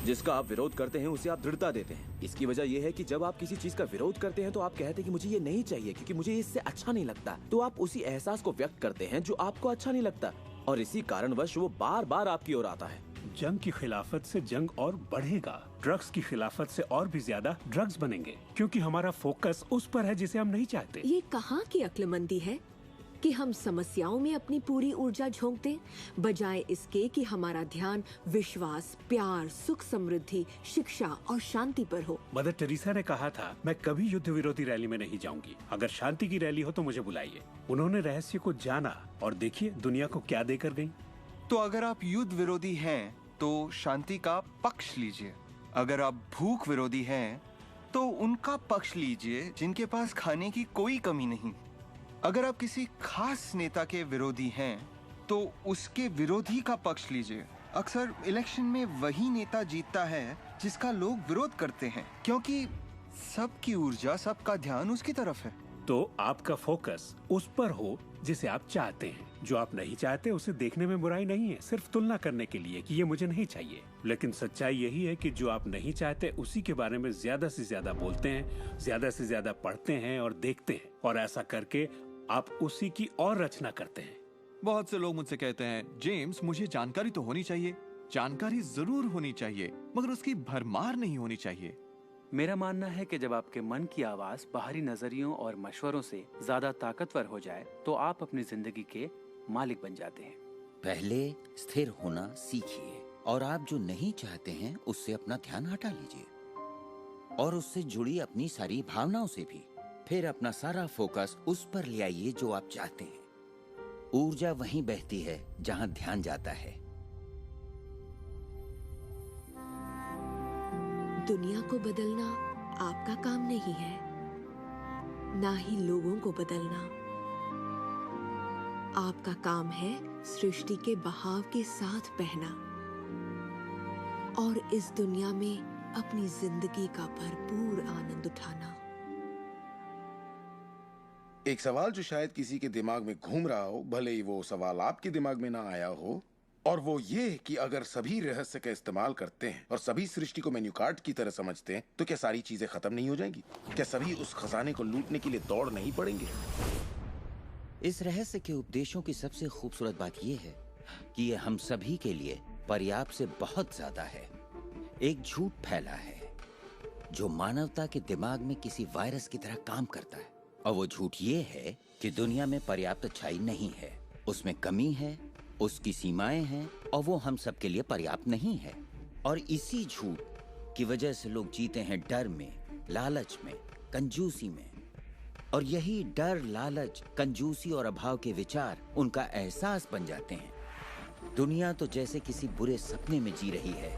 जिसका आप विरोध करते हैं उसे आप दृढ़ता देते हैं। इसकी वजह यह है कि जब आप किसी चीज का विरोध करते हैं तो आप कहते हैं कि मुझे ये नहीं चाहिए क्योंकि मुझे इससे अच्छा नहीं लगता, तो आप उसी एहसास को व्यक्त करते हैं जो आपको अच्छा नहीं लगता, और इसी कारणवश वो बार बार आपकी ओर आता है। जंग की खिलाफत से जंग और बढ़ेगा, ड्रग्स की खिलाफत से और भी ज्यादा ड्रग्स बनेंगे, क्योंकि हमारा फोकस उस पर है जिसे हम नहीं चाहते। ये कहाँ की अक्लमंदी है कि हम समस्याओं में अपनी पूरी ऊर्जा झोंक दें, बजाय इसके कि हमारा ध्यान विश्वास, प्यार, सुख, समृद्धि, शिक्षा और शांति पर हो। मदर टेरेसा ने कहा था, मैं कभी युद्ध विरोधी रैली में नहीं जाऊंगी, अगर शांति की रैली हो तो मुझे बुलाइए। उन्होंने रहस्य को जाना और देखिए दुनिया को क्या देकर गई। तो अगर आप युद्ध विरोधी हैं तो शांति का पक्ष लीजिए, अगर आप भूख विरोधी हैं तो उनका पक्ष लीजिए जिनके पास खाने की कोई कमी नहीं। अगर आप किसी खास नेता के विरोधी हैं तो उसके विरोधी का पक्ष लीजिए। अक्सर इलेक्शन में वही नेता जीतता है जिसका लोग विरोध करते हैं, क्योंकि सबकी ऊर्जा, सबका ध्यान उसकी तरफ है। तो आपका फोकस उस पर हो जिसे आप चाहते हैं। जो आप नहीं चाहते उसे देखने में बुराई नहीं है, सिर्फ तुलना करने के लिए कि ये मुझे नहीं चाहिए। लेकिन सच्चाई यही है कि जो आप नहीं चाहते उसी के बारे में ज्यादा से ज्यादा बोलते हैं, ज्यादा से ज्यादा पढ़ते हैं और देखते हैं, और ऐसा करके आप उसी की और रचना करते हैं। बहुत से लोग मुझसे कहते हैं, जेम्स मुझे जानकारी तो होनी चाहिए, जानकारी जरूर होनी चाहिए, मगर उसकी भरमार नहीं होनी चाहिए। मेरा मानना है कि जब आपके मन की आवाज बाहरी नजरियों और मशवरों से ज्यादा ताकतवर हो जाए तो आप अपनी जिंदगी के मालिक बन जाते हैं। पहले स्थिर होना सीखिए, और आप जो नहीं चाहते हैं उससे अपना ध्यान हटा लीजिए, और उससे जुड़ी अपनी सारी भावनाओं से भी। फिर अपना सारा फोकस उस पर ले आइए जो आप चाहते हैं। ऊर्जा वहीं बहती है जहां ध्यान जाता है। दुनिया को बदलना आपका काम नहीं है, ना ही लोगों को बदलना। आपका काम है सृष्टि के बहाव के साथ बहना और इस दुनिया में अपनी जिंदगी का भरपूर आनंद उठाना। एक सवाल जो शायद किसी के दिमाग में घूम रहा हो, भले ही वो सवाल आपके दिमाग में ना आया हो, और वो ये कि अगर सभी रहस्य का इस्तेमाल करते हैं और सभी सृष्टि को मेन्यू कार्ड की तरह समझते हैं तो क्या सारी चीजें खत्म नहीं हो जाएंगी? क्या सभी उस खजाने को लूटने के लिए दौड़ नहीं पड़ेंगे? इस रहस्य के उपदेशों की सबसे खूबसूरत बात यह है कि ये हम सभी के लिए पर्याप्त से बहुत ज्यादा है। एक झूठ फैला है जो मानवता के दिमाग में किसी वायरस की तरह काम करता है, और वो झूठ ये है कि दुनिया में पर्याप्त अच्छाई नहीं है, उसमें कमी है, उसकी सीमाएं हैं, और वो हम सब के लिए पर्याप्त नहीं है। और इसी झूठ की वजह से लोग जीते हैं डर में, लालच में, कंजूसी में, और यही डर, लालच, कंजूसी और अभाव के विचार उनका एहसास बन जाते हैं। दुनिया तो जैसे किसी बुरे सपने में जी रही है।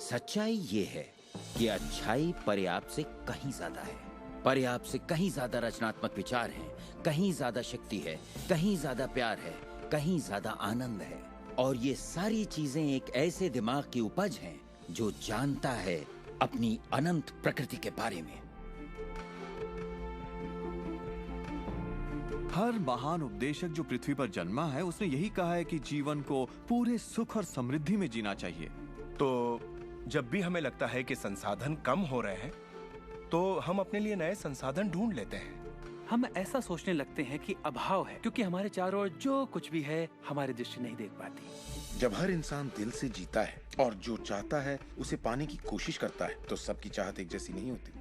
सच्चाई ये है कि अच्छाई पर्याप्त से कहीं ज्यादा है। पर्याप्त से कहीं ज्यादा रचनात्मक विचार हैं, कहीं ज्यादा शक्ति है, कहीं ज्यादा प्यार है, कहीं ज्यादा आनंद है। और ये सारी चीजें एक ऐसे दिमाग की उपज हैं जो जानता है अपनी अनंत प्रकृति के बारे में। हर महान उपदेशक जो पृथ्वी पर जन्मा है उसने यही कहा है कि जीवन को पूरे सुख और समृद्धि में जीना चाहिए। तो जब भी हमें लगता है कि संसाधन कम हो रहे हैं तो हम अपने लिए नए संसाधन ढूंढ लेते हैं। हम ऐसा सोचने लगते हैं कि अभाव है क्योंकि हमारे चारों ओर जो कुछ भी है हमारी दृष्टि नहीं देख पाती। जब हर इंसान दिल से जीता है और जो चाहता है उसे पाने की कोशिश करता है तो सबकी चाहत एक जैसी नहीं होती।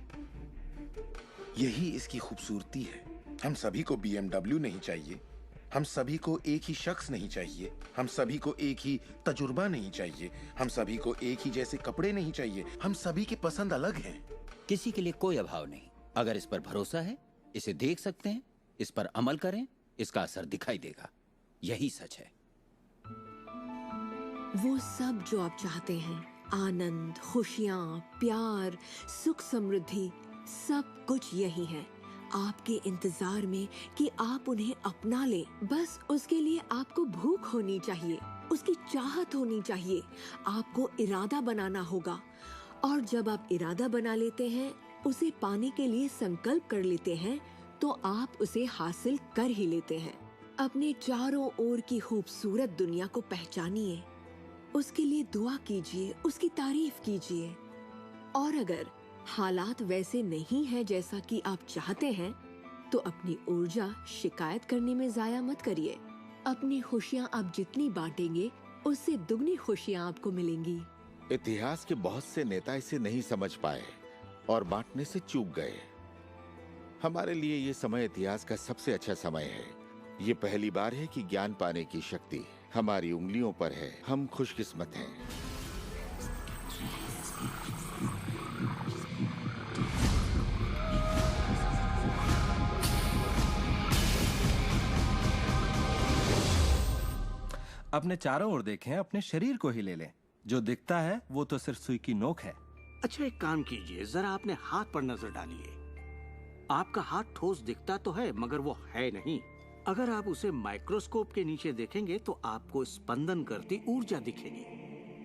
यही इसकी खूबसूरती है। हम सभी को BMW नहीं चाहिए, हम सभी को एक ही शख्स नहीं चाहिए, हम सभी को एक ही तजुर्बा नहीं चाहिए, हम सभी को एक ही जैसे कपड़े नहीं चाहिए, हम सभी की पसंद अलग हैं। किसी के लिए कोई अभाव नहीं। अगर इस पर भरोसा है, इसे देख सकते हैं, इस पर अमल करें, इसका असर दिखाई देगा। यही सच है। वो सब जो आप चाहते हैं, आनंद, खुशियाँ, प्यार, सुख, समृद्धि, सब कुछ यही है, आपके इंतजार में कि आप उन्हें अपना लें। बस उसके लिए आपको भूख होनी चाहिए, उसकी चाहत होनी चाहिए, आपको इरादा बनाना होगा। और जब आप इरादा बना लेते हैं, उसे पाने के लिए संकल्प कर लेते हैं, तो आप उसे हासिल कर ही लेते हैं। अपने चारों ओर की खूबसूरत दुनिया को पहचानिए, उसके लिए दुआ कीजिए, उसकी तारीफ कीजिए। और अगर हालात वैसे नहीं है जैसा कि आप चाहते हैं, तो अपनी ऊर्जा शिकायत करने में जाया मत करिए। अपनी खुशियाँ आप जितनी बांटेंगे, उससे दुगनी खुशियाँ आपको मिलेंगी। इतिहास के बहुत से नेता इसे नहीं समझ पाए और बांटने से चूक गए। हमारे लिए ये समय इतिहास का सबसे अच्छा समय है। ये पहली बार है कि ज्ञान पाने की शक्ति हमारी उंगलियों पर है। हम खुशकिस्मत हैं। अपने चारों ओर देखें, अपने शरीर को ही ले लें। जो दिखता है वो तो सिर्फ सुई की नोक है। अच्छा, एक काम कीजिए, जरा अपने हाथ पर नजर डालिए। आपका हाथ ठोस दिखता तो है, मगर वो है नहीं। अगर आप उसे माइक्रोस्कोप के नीचे देखेंगे तो आपको स्पंदन करती ऊर्जा दिखेगी।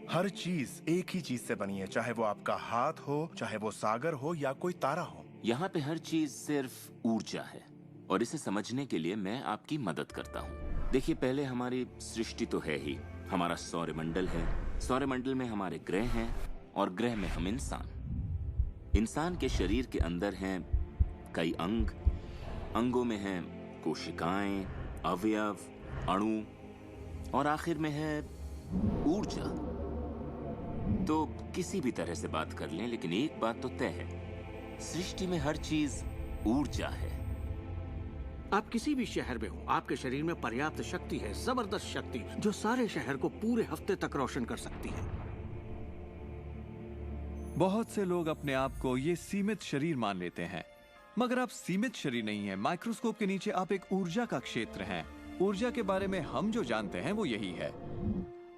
हर चीज एक ही चीज से बनी है, चाहे वो आपका हाथ हो, चाहे वो सागर हो या कोई तारा हो। यहाँ पे हर चीज सिर्फ ऊर्जा है, और इसे समझने के लिए मैं आपकी मदद करता हूँ। देखिए, पहले हमारी सृष्टि तो है ही, हमारा सौरमंडल है। सौरमंडल में हमारे ग्रह हैं, और ग्रह में हम इंसान। इंसान के शरीर के अंदर हैं कई अंग, अंगों में हैं कोशिकाएं, अवयव, अणु, और आखिर में है ऊर्जा। तो किसी भी तरह से बात कर लें, लेकिन एक बात तो तय है, सृष्टि में हर चीज ऊर्जा है। आप किसी भी शहर में हो, आपके शरीर में पर्याप्त शक्ति है, जबरदस्त शक्ति, जो सारे शहर को पूरे हफ्ते तक रोशन कर सकती है। बहुत से लोग अपने आप को ये सीमित शरीर मान लेते हैं, मगर आप सीमित शरीर नहीं है। माइक्रोस्कोप के नीचे आप एक ऊर्जा का क्षेत्र हैं। ऊर्जा के बारे में हम जो जानते हैं वो यही है।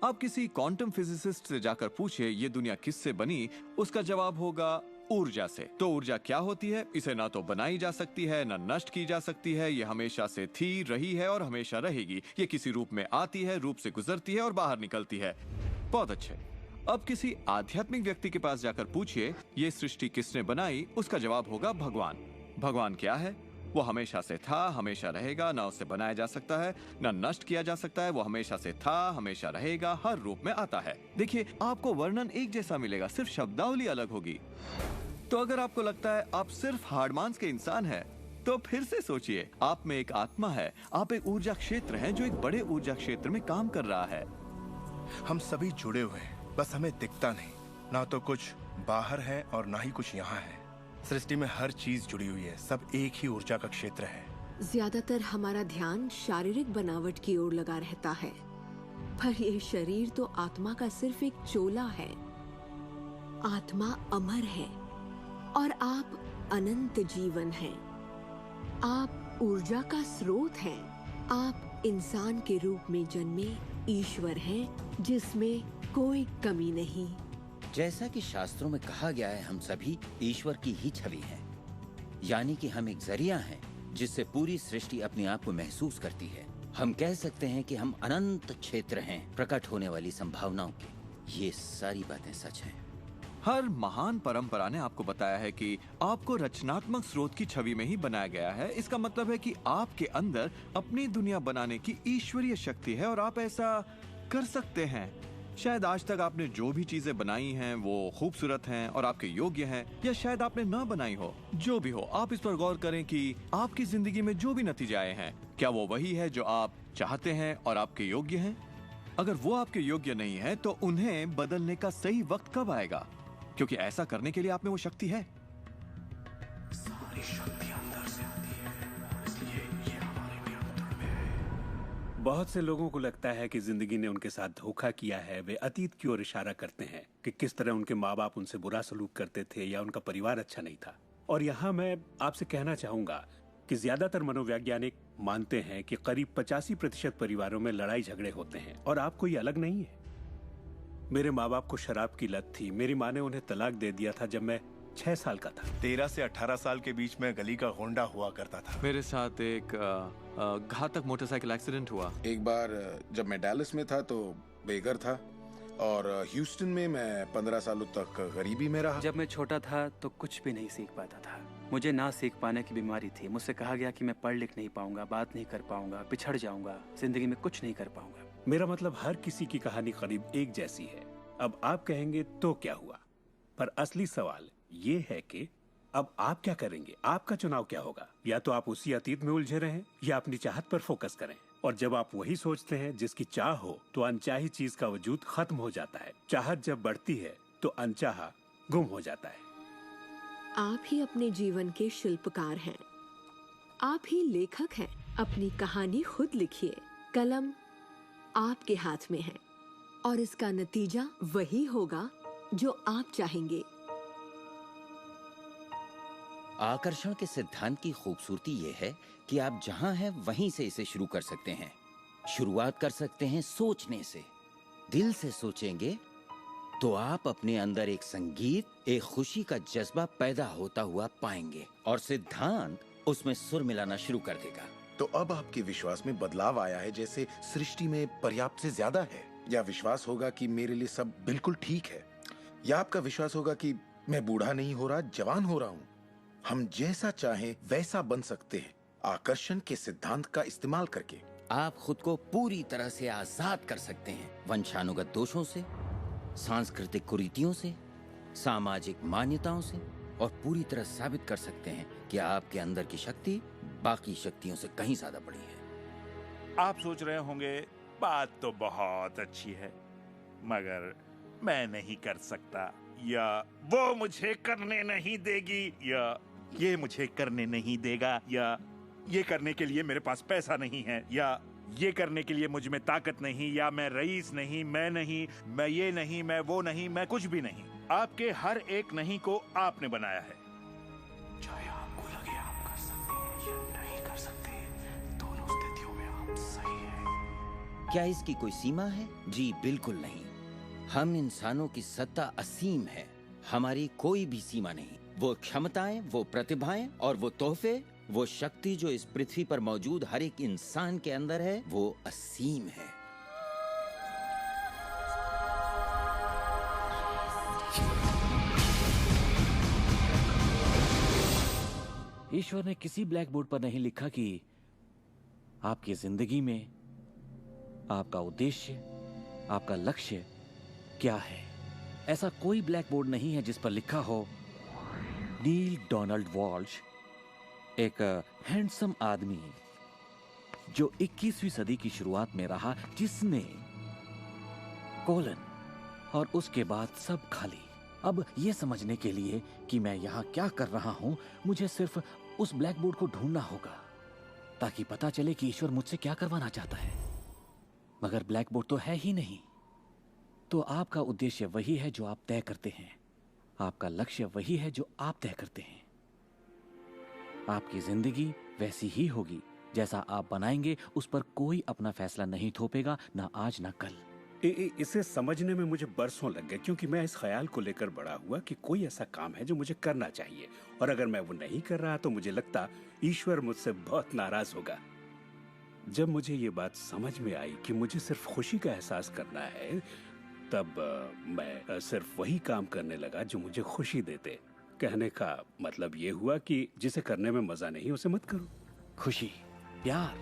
आप किसी क्वांटम फिजिसिस्ट से जाकर पूछिए ये दुनिया किससे बनी, उसका जवाब होगा ऊर्जा से। तो ऊर्जा क्या होती है? इसे ना तो बनाई जा सकती है, ना नष्ट की जा सकती है। ये हमेशा से थी, रही है और हमेशा रहेगी। ये किसी रूप में आती है, रूप से गुजरती है और बाहर निकलती है। बहुत अच्छे। अब किसी आध्यात्मिक व्यक्ति के पास जाकर पूछिए ये सृष्टि किसने बनाई, उसका जवाब होगा भगवान। भगवान क्या है? वो हमेशा से था, हमेशा रहेगा, ना उससे बनाया जा सकता है, ना नष्ट किया जा सकता है। वो हमेशा से था, हमेशा रहेगा, हर रूप में आता है। देखिए, आपको वर्णन एक जैसा मिलेगा, सिर्फ शब्दावली अलग होगी। तो अगर आपको लगता है आप सिर्फ हार्डमांस के इंसान हैं, तो फिर से सोचिए, आप में एक आत्मा है, आप एक ऊर्जा क्षेत्र हैं जो एक बड़े ऊर्जा क्षेत्र में काम कर रहा है। हम सभी जुड़े हुए हैं, बस हमें दिखता नहीं। ना तो कुछ बाहर है और ना ही कुछ यहाँ है। सृष्टि में हर चीज जुड़ी हुई है, सब एक ही ऊर्जा का क्षेत्र है। ज्यादातर हमारा ध्यान शारीरिक बनावट की ओर लगा रहता है, पर ये शरीर तो आत्मा का सिर्फ एक चोला है। आत्मा अमर है और आप अनंत जीवन हैं। आप ऊर्जा का स्रोत हैं। आप इंसान के रूप में जन्मे ईश्वर हैं, जिसमें कोई कमी नहीं। जैसा कि शास्त्रों में कहा गया है, हम सभी ईश्वर की ही छवि हैं। यानी कि हम एक जरिया हैं जिससे पूरी सृष्टि अपने आप को महसूस करती है। हम कह सकते हैं कि हम अनंत क्षेत्र हैं प्रकट होने वाली संभावनाओं के। ये सारी बातें सच हैं। हर महान परंपरा ने आपको बताया है कि आपको रचनात्मक स्रोत की छवि में ही बनाया गया है। इसका मतलब है कि आपके अंदर अपनी दुनिया बनाने की ईश्वरीय शक्ति है और आप ऐसा कर सकते हैं। शायद आज तक आपने जो भी चीजें बनाई हैं वो खूबसूरत हैं और आपके योग्य हैं, या शायद आपने ना बनाई हो। जो भी हो, आप इस पर गौर करें कि आपकी जिंदगी में जो भी नतीजे आए हैं, क्या वो वही है जो आप चाहते हैं और आपके योग्य हैं? अगर वो आपके योग्य नहीं है तो उन्हें बदलने का सही वक्त कब आएगा? क्योंकि ऐसा करने के लिए आप में वो शक्ति है। सारी शक्ति अंदर से आती है, इसलिए ये हमारे नियंत्रण में है। बहुत से लोगों को लगता है कि जिंदगी ने उनके साथ धोखा किया है। वे अतीत की ओर इशारा करते हैं कि किस तरह उनके माँ बाप उनसे बुरा सलूक करते थे या उनका परिवार अच्छा नहीं था। और यहाँ मैं आपसे कहना चाहूंगा कि ज्यादातर मनोवैज्ञानिक मानते हैं कि करीब 85% परिवारों में लड़ाई झगड़े होते हैं और आपको ये अलग नहीं है। मेरे माँ बाप को शराब की लत थी। मेरी माँ ने उन्हें तलाक दे दिया था जब मैं 6 साल का था। 13 से 18 साल के बीच में गली का गोंडा हुआ करता था। मेरे साथ एक घातक मोटरसाइकिल एक्सीडेंट हुआ। एक बार जब मैं डैलस में था तो बेघर था और ह्यूस्टन में मैं 15 सालों तक गरीबी में रहा। जब मैं छोटा था तो कुछ भी नहीं सीख पाता था। मुझे ना सीख पाने की बीमारी थी। मुझसे कहा गया कि मैं पढ़ लिख नहीं पाऊंगा, बात नहीं कर पाऊंगा, पिछड़ जाऊंगा, जिंदगी में कुछ नहीं कर पाऊंगा। मेरा मतलब हर किसी की कहानी करीब एक जैसी है। अब आप कहेंगे तो क्या हुआ, पर असली सवाल ये है कि अब आप क्या करेंगे? आपका चुनाव क्या होगा? या तो आप उसी अतीत में उलझे रहें या अपनी चाहत पर फोकस करें। और जब आप वही सोचते हैं जिसकी चाह हो तो अनचाही चीज का वजूद खत्म हो जाता है। चाहत जब बढ़ती है तो अनचाहा गुम हो जाता है। आप ही अपने जीवन के शिल्पकार हैं, आप ही लेखक हैं। अपनी कहानी खुद लिखिए। कलम आपके हाथ में है और इसका नतीजा वही होगा जो आप चाहेंगे। आकर्षण के सिद्धांत की खूबसूरती ये है कि आप जहां हैं वहीं से इसे शुरू कर सकते हैं। शुरुआत कर सकते हैं सोचने से। दिल से सोचेंगे तो आप अपने अंदर एक संगीत, एक खुशी का जज्बा पैदा होता हुआ पाएंगे और सिद्धांत उसमें सुर मिलाना शुरू कर देगा। तो अब आपके विश्वास में बदलाव आया है, जैसे सृष्टि में पर्याप्त से ज्यादा है, या विश्वास होगा कि मेरे लिए सब बिल्कुल ठीक है, या आपका विश्वास होगा कि मैं बूढ़ा नहीं हो रहा, जवान हो रहा हूँ। हम जैसा चाहें वैसा बन सकते हैं आकर्षण के सिद्धांत का इस्तेमाल करके। आप खुद को पूरी तरह से आजाद कर सकते हैं वंशानुगत दोषों से, सांस्कृतिक कुरीतियों से, सामाजिक मान्यताओं से, और पूरी तरह साबित कर सकते हैं कि आपके अंदर की शक्ति बाकी शक्तियों से कहीं ज्यादा बड़ी है। आप सोच रहे होंगे बात तो बहुत अच्छी है, मगर मैं नहीं कर सकता, या वो मुझे करने नहीं देगी, या ये मुझे करने नहीं देगा, या ये करने के लिए मेरे पास पैसा नहीं है, या ये करने के लिए मुझ में ताकत नहीं, या मैं रईस नहीं, मैं नहीं, मैं ये नहीं, मैं वो नहीं, मैं कुछ भी नहीं। आपके हर एक नहीं को आपने बनाया है। चाहे आपको लगे आप कर सकते हैं या नहीं कर सकते, दोनों स्थितियों में आप सही हैं। क्या इसकी कोई सीमा है? जी बिल्कुल नहीं। हम इंसानों की सत्ता असीम है, हमारी कोई भी सीमा नहीं। वो क्षमताएं, वो प्रतिभाएं और वो तोहफे, वो शक्ति जो इस पृथ्वी पर मौजूद हर एक इंसान के अंदर है, वो असीम है। ईश्वर ने किसी ब्लैक बोर्ड पर नहीं लिखा कि आपकी जिंदगी में आपका उद्देश्य, आपका लक्ष्य क्या है। ऐसा कोई ब्लैक बोर्ड नहीं है जिस पर लिखा हो नील डोनाल्ड वॉल्श, एक हैंडसम आदमी जो 21वीं सदी की शुरुआत में रहा, जिसने कोलन और उसके बाद सब खाली। अब ये समझने के लिए कि मैं यहाँ क्या कर रहा हूं, मुझे सिर्फ उस ब्लैक बोर्ड को ढूंढना होगा ताकि पता चले कि ईश्वर मुझसे क्या करवाना चाहता है। मगर ब्लैक बोर्ड तो है ही नहीं। तो आपका उद्देश्य वही है जो आप तय करते हैं, आपका लक्ष्य वही है जो आप तय करते हैं। आपकी जिंदगी वैसी ही होगी जैसा आप बनाएंगे। उस पर कोई अपना फैसला नहीं थोपेगा, ना आज ना कल। इसे समझने में मुझे बरसों लग गए, क्योंकि मैं इस ख्याल को लेकर बड़ा हुआ कि कोई ऐसा काम है जो मुझे करना चाहिए, और अगर मैं वो नहीं कर रहा तो मुझे लगता ईश्वर मुझसे बहुत नाराज होगा। जब मुझे ये बात समझ में आई कि मुझे सिर्फ खुशी का एहसास करना है, तब मैं सिर्फ वही काम करने लगा जो मुझे खुशी देते। कहने का मतलब ये हुआ कि जिसे करने में मजा नहीं उसे मत करो। खुशी, प्यार,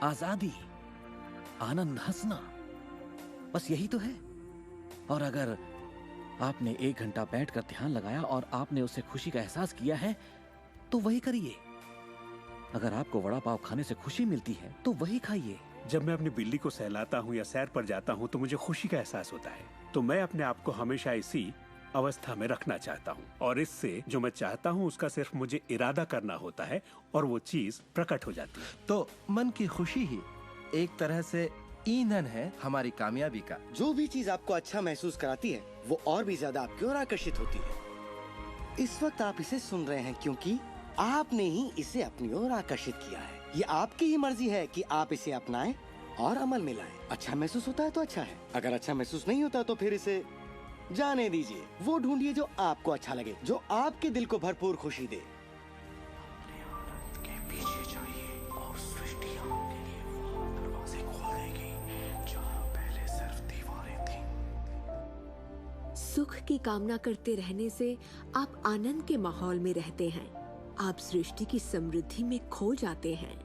आजादी, आनंद, हंसना, बस यही तो है। और अगर आपने 1 घंटा बैठकर ध्यान लगाया और आपने उससे खुशी का एहसास किया है तो वही करिए। अगर आपको वड़ा पाव खाने से खुशी मिलती है तो वही खाइए। जब मैं अपनी बिल्ली को सहलाता हूँ या सैर पर जाता हूँ तो मुझे खुशी का एहसास होता है। तो मैं अपने आप को हमेशा इसी अवस्था में रखना चाहता हूँ, और इससे जो मैं चाहता हूँ उसका सिर्फ मुझे इरादा करना होता है और वो चीज प्रकट हो जाती है। तो मन की खुशी ही एक तरह से ईंधन है हमारी कामयाबी का। जो भी चीज आपको अच्छा महसूस कराती है वो और भी ज्यादा आपकी ओर आकर्षित होती है। इस वक्त आप इसे सुन रहे हैं क्योंकि आपने ही इसे अपनी ओर आकर्षित किया है। ये आपकी ही मर्जी है कि आप इसे अपनाएं और अमल में लाएं। अच्छा महसूस होता है तो अच्छा है, अगर अच्छा महसूस नहीं होता तो फिर इसे जाने दीजिए। वो ढूंढिए जो आपको अच्छा लगे, जो आपके दिल को भरपूर खुशी दे। के पीछे जाइए और सृष्टि आपके लिए वो दरवाजे खोल देगी जहाँ पहले सिर्फ दीवारें थीं। सुख की कामना करते रहने से आप आनंद के माहौल में रहते हैं। आप सृष्टि की समृद्धि में खो जाते हैं।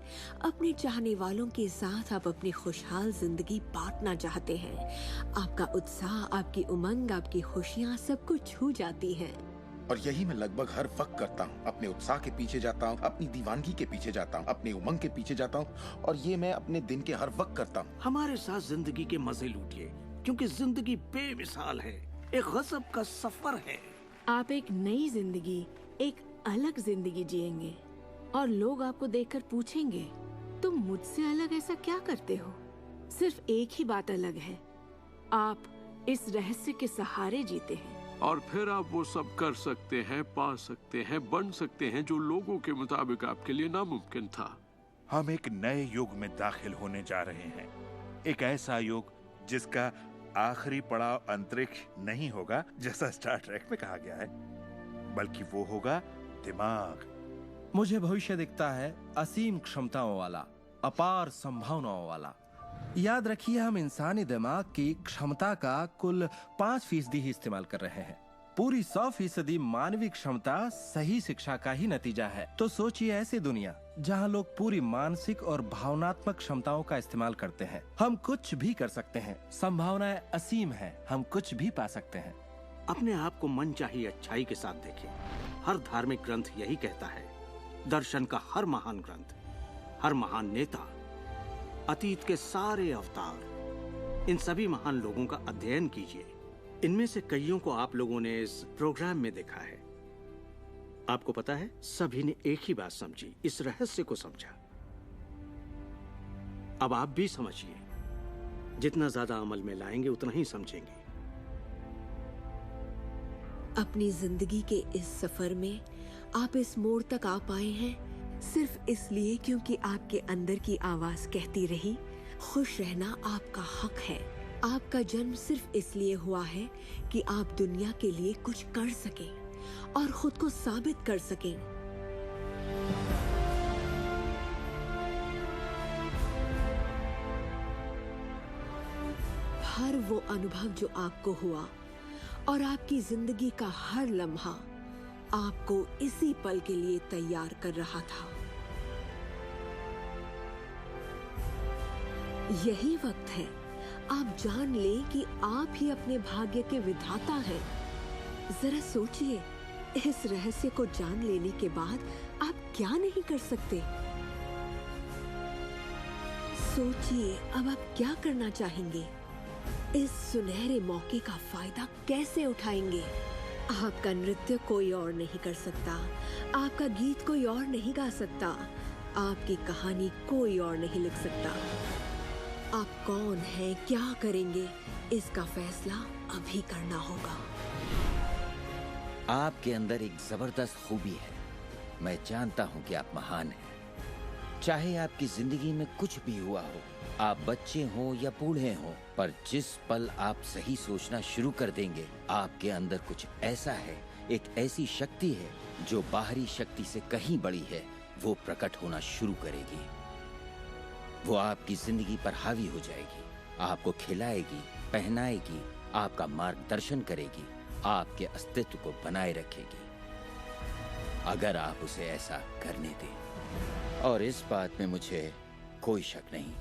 अपने चाहने वालों के साथ आप अपनी खुशहाल जिंदगी बांटना चाहते हैं। आपका उत्साह, आपकी उमंग, आपकी खुशियाँ सब कुछ छू जाती हैं। और यही मैं लगभग हर वक्त करता हूँ। अपने उत्साह के पीछे जाता हूँ, अपनी दीवानगी के पीछे जाता हूँ, अपनी उमंग के पीछे जाता हूँ, और ये मैं अपने दिन के हर वक्त करता हूँ। हमारे साथ जिंदगी के मजे लूटिए, क्योंकि जिंदगी बेमिसाल है, एक गजब का सफर है। आप एक नई जिंदगी, एक अलग जिंदगी जिएंगे और लोग आपको देखकर पूछेंगे, तुम मुझसे अलग ऐसा क्या करते हो? सिर्फ एक ही बात अलग है, आप इस रहस्य के सहारे जीते हैं। और फिर आप वो सब कर सकते हैं, पा सकते हैं, बन सकते हैं जो लोगों के मुताबिक आपके लिए नामुमकिन था। हम एक नए युग में दाखिल होने जा रहे हैं। एक ऐसा युग जिसका आखिरी पड़ाव अंतरिक्ष नहीं होगा जैसा स्टार ट्रेक में कहा गया है, बल्कि वो होगा दिमाग। मुझे भविष्य दिखता है असीम क्षमताओं वाला, अपार संभावनाओं वाला। याद रखिए, हम इंसानी दिमाग की क्षमता का कुल 5% ही इस्तेमाल कर रहे हैं। पूरी 100% मानवीय क्षमता सही शिक्षा का ही नतीजा है। तो सोचिए ऐसी दुनिया जहां लोग पूरी मानसिक और भावनात्मक क्षमताओं का इस्तेमाल करते हैं। हम कुछ भी कर सकते हैं, संभावनाएं असीम हैं, हम कुछ भी पा सकते हैं। अपने आप को मनचाही अच्छाई के साथ देखें। हर धार्मिक ग्रंथ यही कहता है। दर्शन का हर महान ग्रंथ, हर महान नेता, अतीत के सारे अवतार, इन सभी महान लोगों का अध्ययन कीजिए। इनमें से कईयों को आप लोगों ने इस प्रोग्राम में देखा है। आपको पता है, सभी ने एक ही बात समझी, इस रहस्य को समझा। अब आप भी समझिए। जितना ज्यादा अमल में लाएंगे उतना ही समझेंगे। अपनी जिंदगी के इस सफर में आप इस मोड़ तक आ पाए हैं सिर्फ इसलिए क्योंकि आपके अंदर की आवाज कहती रही, खुश रहना आपका हक है। आपका जन्म सिर्फ इसलिए हुआ है कि आप दुनिया के लिए कुछ कर सकें और खुद को साबित कर सकें। हर वो अनुभव जो आपको हुआ और आपकी जिंदगी का हर लम्हा आपको इसी पल के लिए तैयार कर रहा था। यही वक्त है आप जान लें कि आप ही अपने भाग्य के विधाता हैं। जरा सोचिए, इस रहस्य को जान लेने के बाद आप क्या नहीं कर सकते? सोचिए, अब आप क्या करना चाहेंगे? इस सुनहरे मौके का फायदा कैसे उठाएंगे? आपका नृत्य कोई और नहीं कर सकता, आपका गीत कोई और नहीं गा सकता, आपकी कहानी कोई और नहीं लिख सकता। आप कौन हैं, क्या करेंगे, इसका फैसला अभी करना होगा। आपके अंदर एक जबरदस्त खूबी है। मैं जानता हूं कि आप महान हैं। चाहे आपकी जिंदगी में कुछ भी हुआ हो, आप बच्चे हों या बूढ़े हों, पर जिस पल आप सही सोचना शुरू कर देंगे, आपके अंदर कुछ ऐसा है, एक ऐसी शक्ति है जो बाहरी शक्ति से कहीं बड़ी है, वो प्रकट होना शुरू करेगी। वो आपकी जिंदगी पर हावी हो जाएगी, आपको खिलाएगी, पहनाएगी, आपका मार्गदर्शन करेगी, आपके अस्तित्व को बनाए रखेगी, अगर आप उसे ऐसा करने दें। और इस बात में मुझे कोई शक नहीं।